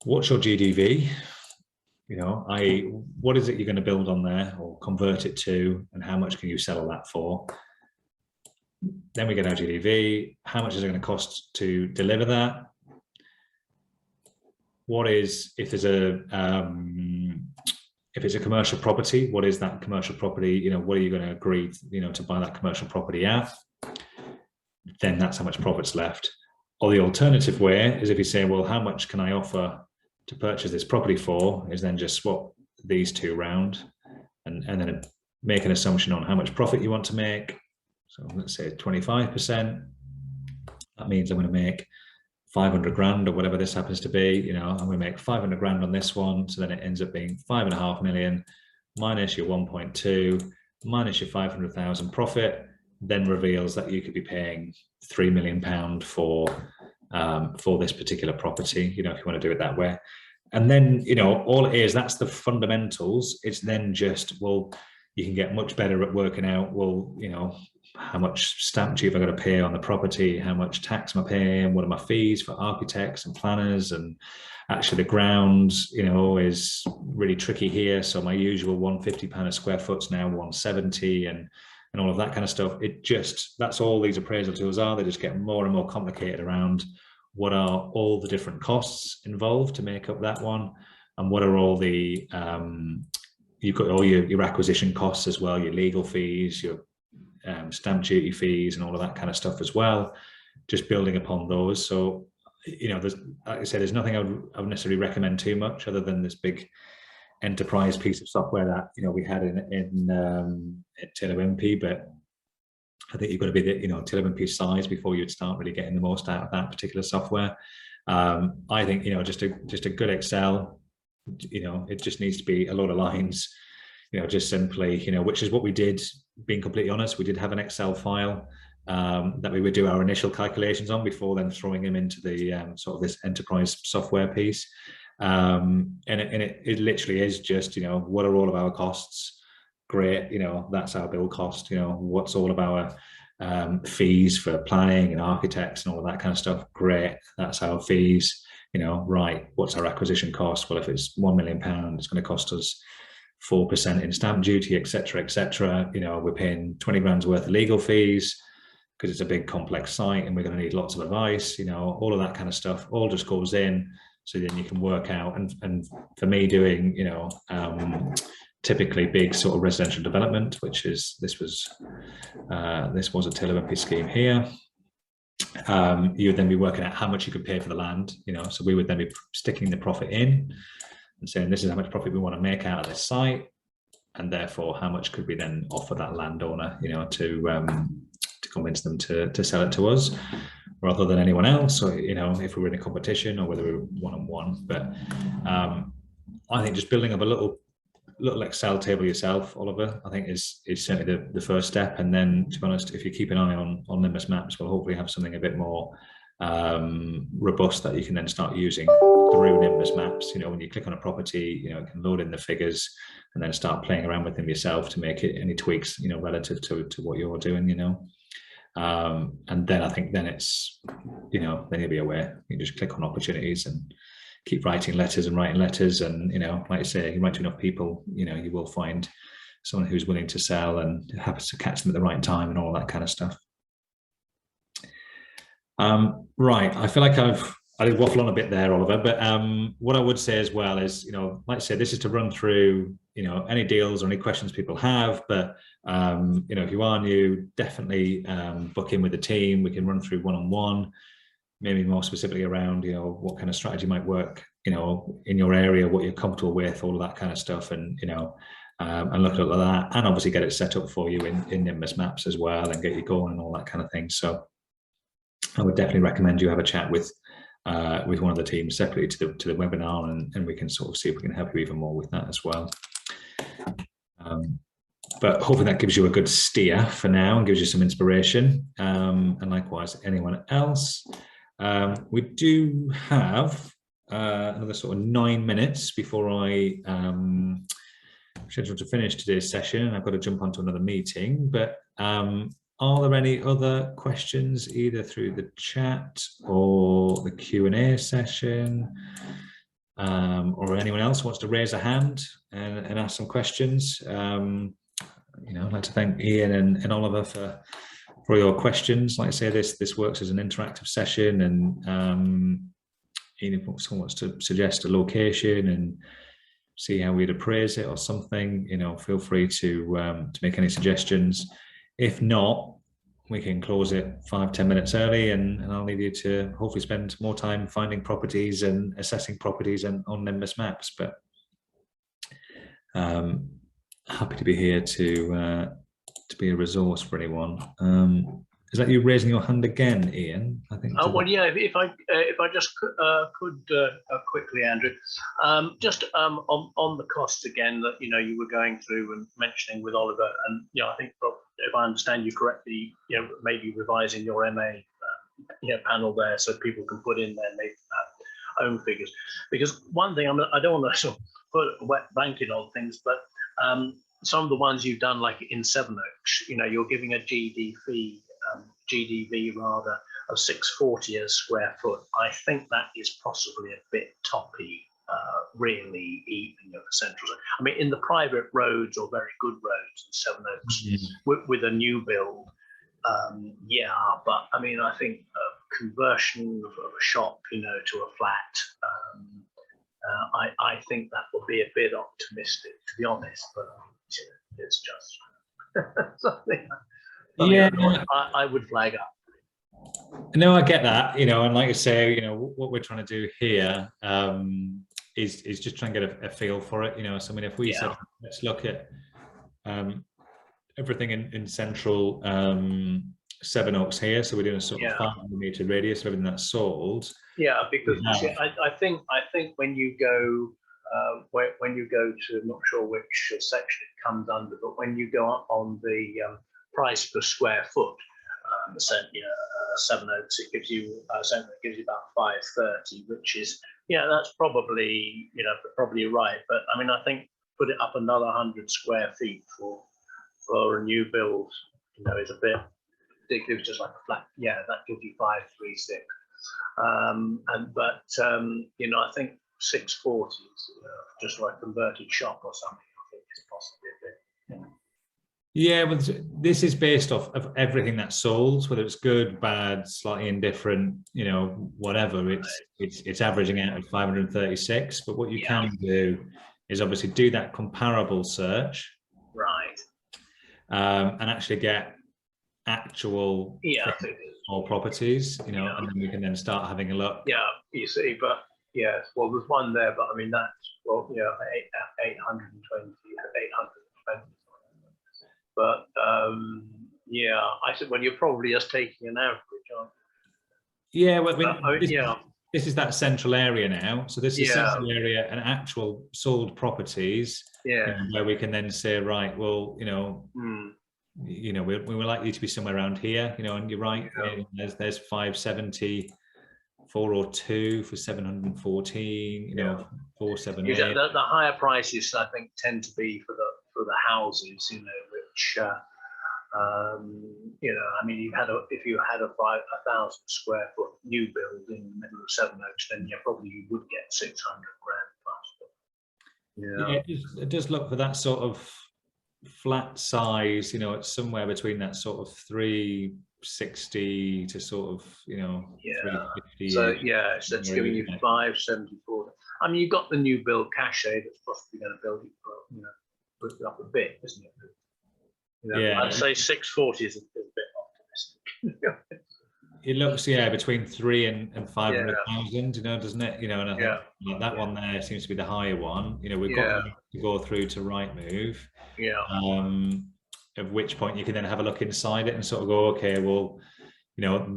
what's your GDV? You know, what is it you're going to build on there or convert it to, and how much can you sell that for? Then we get our GDV. How much is it going to cost to deliver that? What is, if there's a if it's a commercial property, what is that commercial property? You know, what are you going to agree, you know, to buy that commercial property at? Then that's how much profit's left. Or the alternative way is if you say, well, how much can I offer to purchase this property for? Is then just swap these two round and then make an assumption on how much profit you want to make. So let's say 25%. That means I'm going to make 500 grand or whatever this happens to be. You know, I'm going to make 500 grand on this one. So then it ends up being 5.5 million minus your 1.2 minus your 500,000 profit, then reveals that you could be paying £3 million for this particular property, you know, if you want to do it that way. And then, you know, all it is, that's the fundamentals. It's then just, well, you can get much better at working out, well, you know, how much stamp duty have I got to pay on the property? How much tax am I paying? What are my fees for architects and planners? And actually the grounds, you know, is really tricky here. So my usual £150 a square foot's now 170 and all of that kind of stuff. It just, that's all these appraisal tools are. They just get more and more complicated around what are all the different costs involved to make up that one, and what are all the you've got all your acquisition costs as well, your legal fees, your stamp duty fees, and all of that kind of stuff as well. Just building upon those. So, you know, there's, like I said, there's nothing I would necessarily recommend too much other than this big enterprise piece of software that, you know, we had in Taylor Wimpy, but I think you've got to be the, you know, Taylor Wimpy size before you'd start really getting the most out of that particular software. I think, you know, just a good Excel, you know, it just needs to be a lot of lines, you know, just simply, you know, which is what we did, being completely honest. We did have an Excel file that we would do our initial calculations on before then throwing them into the sort of this enterprise software piece. And it literally is just, you know, what are all of our costs? Great, you know, that's our bill cost. You know, what's all of our fees for planning and architects and all of that kind of stuff? Great, that's our fees. You know, right, what's our acquisition cost? Well, if it's £1 million, it's going to cost us 4% in stamp duty, etc., etc. You know, we're paying 20 grand's worth of legal fees because it's a big complex site and we're going to need lots of advice. You know, all of that kind of stuff all just goes in. So then you can work out, and for me doing, you know, typically big sort of residential development, which is, this was a Taylor Wimpy scheme here. You would then be working out how much you could pay for the land, you know, so we would then be sticking the profit in and saying this is how much profit we want to make out of this site, and therefore how much could we then offer that landowner, you know, to convince them to sell it to us rather than anyone else, or, you know, if we were in a competition or whether we were one-on-one. But I think just building up a little Excel table yourself, Oliver, I think is certainly the first step. And then, to be honest, if you keep an eye on Nimbus Maps, we'll hopefully have something a bit more robust that you can then start using through Nimbus Maps. You know, when you click on a property, you know, it can load in the figures and then start playing around with them yourself to make it any tweaks, you know, relative to what you're doing, you know. And then I think then it's, you know, then you'll be aware. You just click on opportunities and keep writing letters, and, you know, like I say, you write to enough people, you know, you will find someone who's willing to sell and happens to catch them at the right time and all that kind of stuff. Right, I feel like I did waffle on a bit there, Oliver, but what I would say as well is, you know, like I say, this is to run through, you know, any deals or any questions people have, but you know, if you are new, definitely book in with the team. We can run through one-on-one, maybe more specifically around, you know, what kind of strategy might work, you know, in your area, what you're comfortable with, all of that kind of stuff, and, you know, and look at that, and obviously get it set up for you in Nimbus Maps as well, and get you going and all that kind of thing. So I would definitely recommend you have a chat with one of the teams separately to the webinar, and we can sort of see if we can help you even more with that as well. But hopefully that gives you a good steer for now and gives you some inspiration. And likewise, anyone else. We do have another sort of 9 minutes before I schedule to finish today's session, and I've got to jump onto another meeting. But are there any other questions, either through the chat or the Q&A session, or anyone else wants to raise a hand and ask some questions? You know, I'd like to thank Ian and Oliver for your questions. Like I say, this works as an interactive session, and if someone wants to suggest a location and see how we'd appraise it or something, feel free to make any suggestions. If not, we can close it 5-10 minutes early, and I'll leave you to hopefully spend more time finding properties and assessing properties on Nimbus maps. But happy to be here to be a resource for anyone. Is that you raising your hand again, Ian? I think. Well, yeah. If I just could quickly, Andrew, just on the costs again that you were going through and mentioning with Oliver, and I think if I understand you correctly, maybe revising your MA panel there so people can put in their own figures. Because one thing I don't want to sort of put a wet blanket on things, but some of the ones you've done, like in Sevenoaks, you're giving a GDV rather of 640 a square foot. I think that is possibly a bit toppy, really, even of the central zone. I mean, in the private roads or very good roads in Sevenoaks with a new build, yeah, but I mean, I think conversion of a shop, to a flat, I think that will be a bit optimistic, to be honest, but it's just something I would flag up. No, I get that, and like I say, what we're trying to do here is just try and get a feel for it, So I mean, if we said, let's look at everything in central Sevenoaks here, so we're doing a sort of 500-meter radius of everything that's sold. Yeah, because I think when you go to, I'm not sure which section it comes under, but when you go up on the price per square foot, Sevenoaks, it gives you about 530, which is that's probably probably right. But I mean, I think put it up another 100 square feet for a new build, is a bit ridiculous. Just like a flat, that gives you 536. I think 640 is just like a converted shop or something. I think is possibly a bit. Yeah, well, this is based off of everything that's sold, whether it's good, bad, slightly indifferent, whatever. It's averaging out at 536. But what you can do is obviously do that comparable search, right, and actually get actual or properties, and then we can then start having a look. Yeah, you see, but well, there's one there, but I mean that's 820. But I said, well, you're probably just taking an average, aren't you? Yeah, well, this is that central area now. So this is central area and actual sold properties. Where we can then say, right, well, we're likely to be somewhere around here, and you're right. There's 570, 402 for 714, 478. The higher prices, I think, tend to be for the houses, which I mean, if you had a 1,000 square foot new build in the middle of Sevenoaks, then probably you would get 600 grand plus. It does look for that sort of flat size. It's somewhere between that sort of 360 to sort of 350. So so it's giving you 574. I mean, you've got the new build cachet that's possibly going to build it, put it up a bit, isn't it? I'd say 640 is a bit optimistic. It looks between 300,000 and 500,000, doesn't it? And I think that one there seems to be the higher one. We've got to go through to Rightmove. At which point you can then have a look inside it and sort of go, okay, well,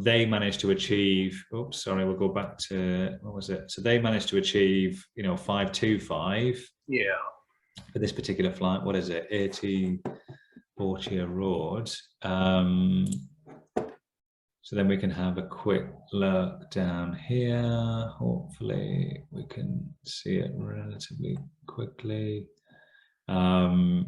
they managed to achieve. Oops, sorry, we'll go back to what was it? So they managed to achieve 525. For this particular flight, what is it? 80 Borchia Road. So then we can have a quick look down here. Hopefully we can see it relatively quickly. No,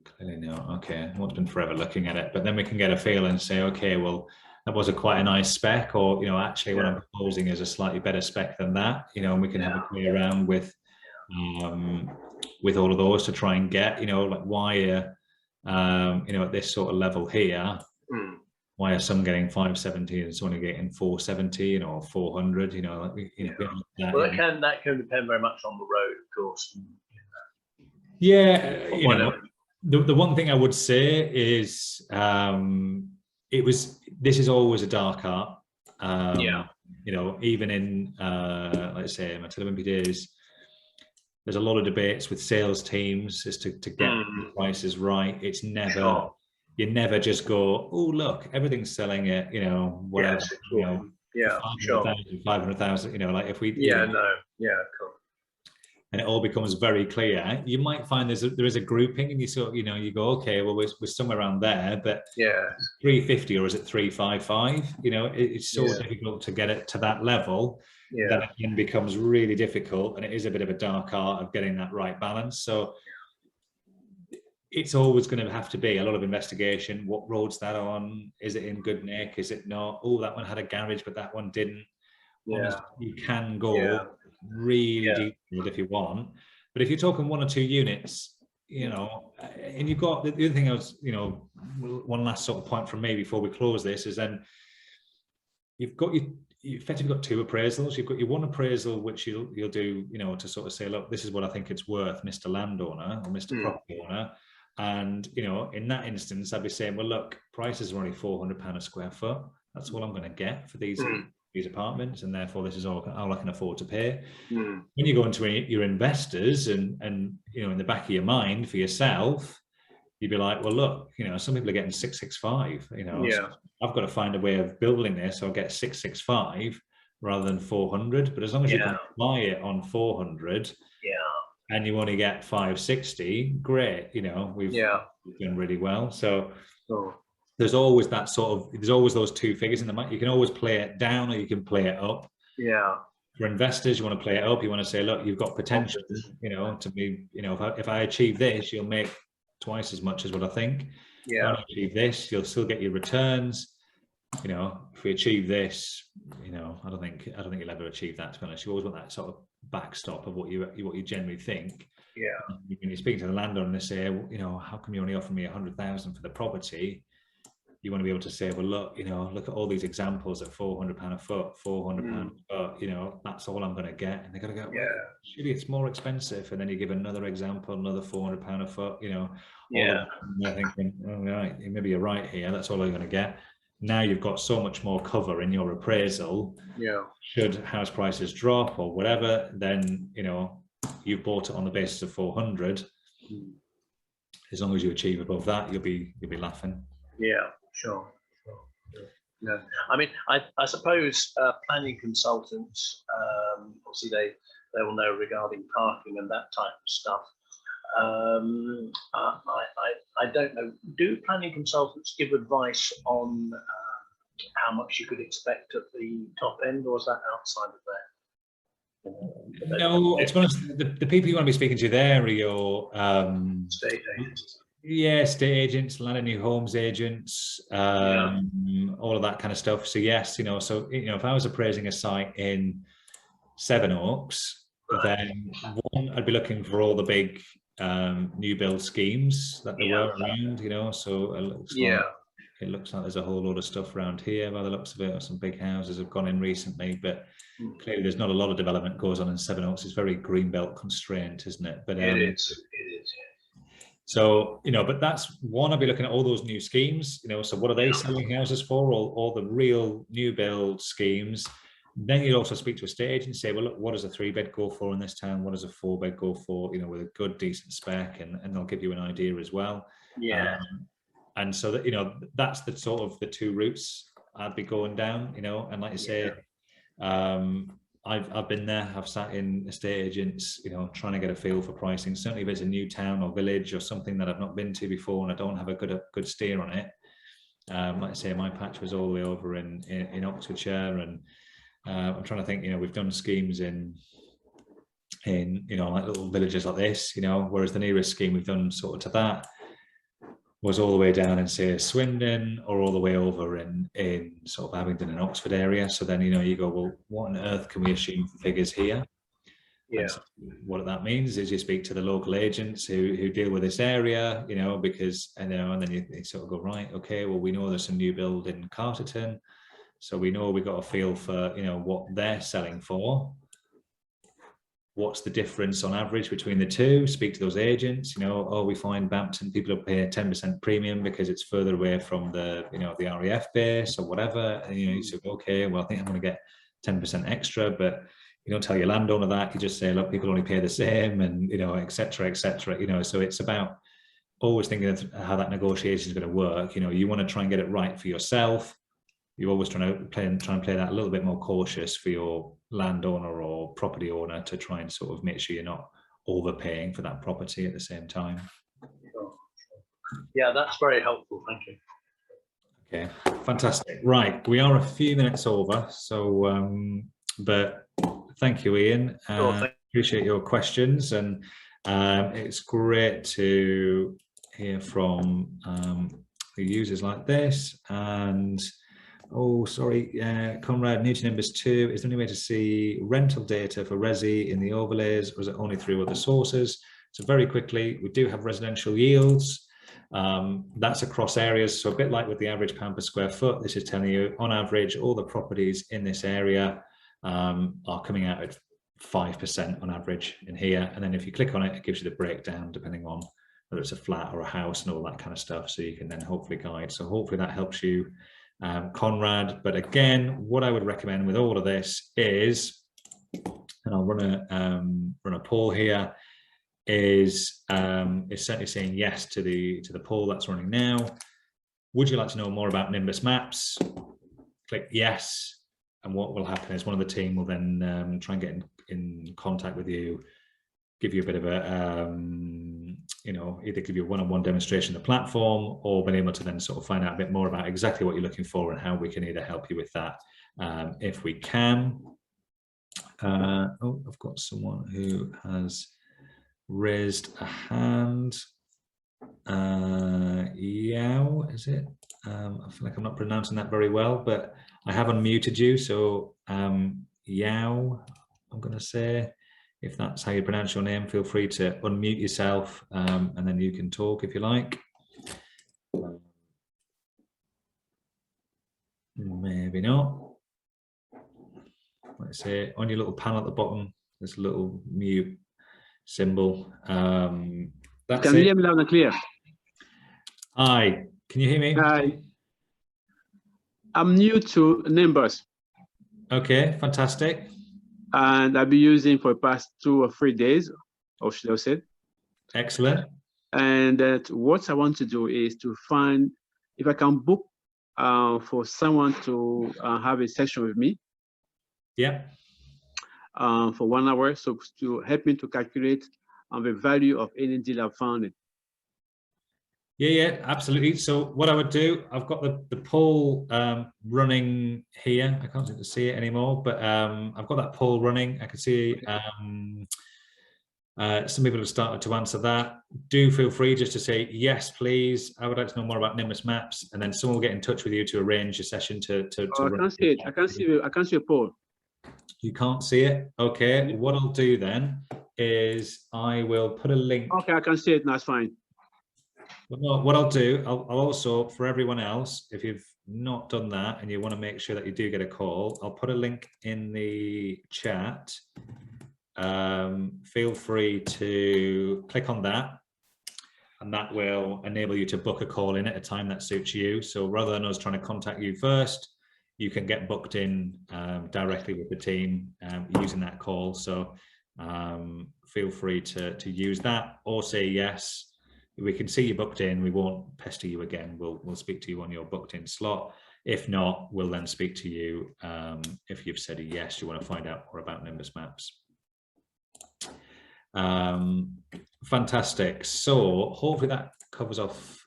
clearly no. Okay, well, it's been forever looking at it, but then we can get a feel and say, okay, well, that was quite a nice spec, or actually what I'm proposing is a slightly better spec than that. And we can have a play around with all of those to try and get, like why you know, at this sort of level here, Mm. why are some getting 570 and someone getting 470, you know, or 400, you know, like, you know, Well, that can depend very much on the road, of course. Yeah, you know, the one thing I would say is this is always a dark art. You know, even in let's say my Taylor Wimpy days, there's a lot of debates with sales teams as to get the prices right. It's never you never just go, oh look, everything's selling at, you know, whatever, you know, 500,000, you know, like if we cool. And it all becomes very clear. You might find there is a grouping, and you sort of, you know, you go, okay, well, we're somewhere around there, but 350 or is it 355? You know, it's so difficult to get it to that level that it then becomes really difficult, and it is a bit of a dark art of getting that right balance. So it's always going to have to be a lot of investigation. What road's that on? Is it in good nick? Is it not? Oh, that one had a garage, but that one didn't. Honestly, you can go really detailed if you want, but if you're talking 1 or 2 units, you know, and you've got the other thing I was, you know, one last sort of point from me before we close this is then you've effectively got 2 appraisals. You've got your one appraisal which you'll do, you know, to sort of say, look, this is what I think it's worth, Mr. Landowner or Mr. Property Owner. And, you know, in that instance, I'd be saying, well, look, prices are only £400 a square foot. That's all I'm going to get for these apartments, and therefore this is all I can afford to pay. When you go into your investors and you know, in the back of your mind for yourself, you'd be like, well, look, you know, some people are getting 665, you know, so I've got to find a way of building this. I'll get 665 rather than 400, but as long as you can buy it on 400 and you only get 560, great, you know, we've done really well. So there's always that there's always those 2 figures in the mind. You can always play it down or you can play it up. For investors, you want to play it up. You want to say, look, you've got potential, you know, to be, you know, if I achieve this, you'll make twice as much as what I think. If I achieve this, you'll still get your returns. You know, if we achieve this, you know, I don't think you'll ever achieve that, to be honest. You always want that sort of backstop of what you generally think. When you're speaking to the landowner and they say, you know, how come you only offer me 100,000 for the property? You want to be able to say, well, look, you know, look at all these examples at £400 a foot, £400 a foot, you know, that's all I'm going to get. And they're going to go, well, surely it's more expensive. And then you give another example, another £400 a foot, you know, they're thinking, oh, right, maybe you're right here. That's all I'm going to get. Now you've got so much more cover in your appraisal. Should house prices drop or whatever, then, you know, you've bought it on the basis of 400. As long as you achieve above that, you'll be laughing. Sure. No, I mean, I suppose planning consultants, obviously they will know regarding parking and that type of stuff. I don't know. Do planning consultants give advice on how much you could expect at the top end, or is that outside of that? No, it's one of the people you want to be speaking to there are your estate agents. Estate agents, land and new homes agents, all of that kind of stuff. So yes, you know, so you know, if I was appraising a site in Sevenoaks, then one, I'd be looking for all the big new build schemes that there were around, you know. So it looks like there's a whole load of stuff around here by the looks of it. Some big houses have gone in recently, but clearly there's not a lot of development goes on in Sevenoaks. It's very greenbelt constraint, isn't it? But it is. So, you know, but that's one, I'll be looking at all those new schemes, you know, so what are they selling houses for? All the real new build schemes. Then you'd also speak to a estate agent and say, well, look, what does a 3-bed go for in this town? What does a 4-bed go for, you know, with a good, decent spec? And they'll give you an idea as well. And so that, you know, that's the sort of the 2 routes I'd be going down, you know, and like I say, I've been there. I've sat in estate agents, you know, trying to get a feel for pricing. Certainly, if it's a new town or village or something that I've not been to before and I don't have a good steer on it. Like I say, my patch was all the way over in Oxfordshire, and I'm trying to think. You know, we've done schemes in you know, like little villages like this. You know, whereas the nearest scheme we've done sort of to that was all the way down in, say, Swindon, or all the way over in sort of Abingdon and Oxford area. So then, you know, you go, well, what on earth can we assume for figures here? Yeah. And so what that means is you speak to the local agents who deal with this area, you know, because, and then you sort of go, right, okay, well, we know there's some new build in Carterton. So we know we got a feel for, you know, what they're selling for. What's the difference on average between the two? Speak to those agents, you know, oh, we find Bampton people are paying 10% premium because it's further away from the, you know, the RAF base or whatever. And, you know, you say, okay, well, I think I'm going to get 10% extra, but you don't tell your landowner that. You just say, look, people only pay the same, and, you know, et cetera, you know. So it's about always thinking of how that negotiation is going to work. You know, you want to try and get it right for yourself. You're always trying to play that a little bit more cautious for your landowner or property owner, to try and sort of make sure you're not overpaying for that property at the same time. Sure. Yeah, that's very helpful. Thank you. Okay, fantastic. Right, we are a few minutes over, so but thank you, Ian. Appreciate your questions, and it's great to hear from the users like this. And oh, sorry, Conrad, new to Nimbus 2, is there any way to see rental data for Resi in the overlays, or is it only through other sources? So very quickly, we do have residential yields. That's across areas. So a bit like with the average pound per square foot, this is telling you on average, all the properties in this area are coming out at 5% on average in here. And then if you click on it, it gives you the breakdown depending on whether it's a flat or a house and all that kind of stuff. So you can then hopefully guide. So hopefully that helps you, Conrad. But again, what I would recommend with all of this is, and I'll run a poll here, is certainly saying yes to the poll that's running now. Would you like to know more about Nimbus Maps? Click yes, and what will happen is one of the team will then try and get in contact with you, give you a bit of a you know, either give you a one-on-one demonstration of the platform, or been able to then sort of find out a bit more about exactly what you're looking for and how we can either help you with that if we can. Oh, I've got someone who has raised a hand. Yao, is it? I feel like I'm not pronouncing that very well, but I have unmuted you. So Yao, I'm going to say, if that's how you pronounce your name, feel free to unmute yourself, and then you can talk if you like. Maybe not. Let's say on your little panel at the bottom, there's a little mute symbol. That's Can you hear me loud and clear? Hi, can you hear me? Hi. I'm new to Nimbus. Okay, fantastic. And I've been using for the past 2 or 3 days, or should I say? Excellent. And what I want to do is to find if I can book for someone to have a session with me. Yeah. For 1 hour, so to help me to calculate the value of any deal I've found it. Yeah, absolutely. So what I would do, I've got the poll running here. I can't seem to see it anymore, but I've got that poll running. I can see some people have started to answer that. Do feel free just to say, yes, please. I would like to know more about Nimbus Maps, and then someone will get in touch with you to arrange a session to I run. can't see it. I can't see a poll. You can't see it? Okay. What I'll do then is I will put a link. Okay, I can see it. That's fine. What I'll do, I'll also, for everyone else, if you've not done that and you want to make sure that you do get a call, I'll put a link in the chat. Feel free to click on that, and that will enable you to book a call in at a time that suits you. So rather than us trying to contact you first, you can get booked in directly with the team using that call. So feel free to use that, or say yes. We can see you booked in. We won't pester you again. We'll speak to you on your booked in slot. If not, we'll then speak to you if you've said a yes, you want to find out more about Nimbus Maps. Fantastic. So hopefully that covers off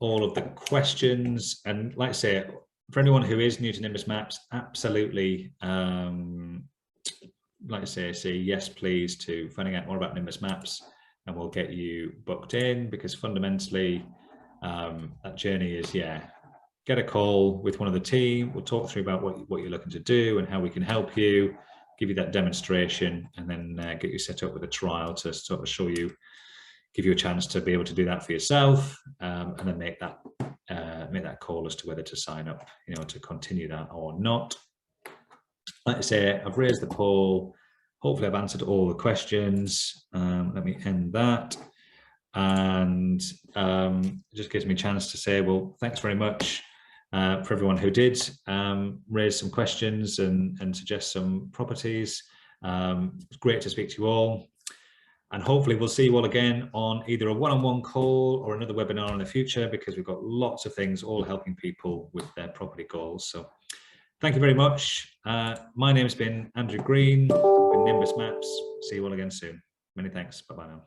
all of the questions. And like I say, for anyone who is new to Nimbus Maps, absolutely, like I say yes, please, to finding out more about Nimbus Maps, and we'll get you booked in, because fundamentally that journey is, get a call with one of the team. We'll talk through about what you're looking to do and how we can help you. give you that demonstration, and then get you set up with a trial to sort of show you, give you a chance to be able to do that for yourself, and then make that call as to whether to sign up, you know, to continue that or not. Like I say, I've raised the poll. Hopefully I've answered all the questions. Let me end that. And it just gives me a chance to say, well, thanks very much for everyone who did raise some questions and suggest some properties. It's great to speak to you all. And hopefully we'll see you all again on either a one-on-one call or another webinar in the future, because we've got lots of things all helping people with their property goals. So thank you very much. My name has been Andrew Green with Nimbus Maps. See you all again soon. Many thanks. Bye-bye now.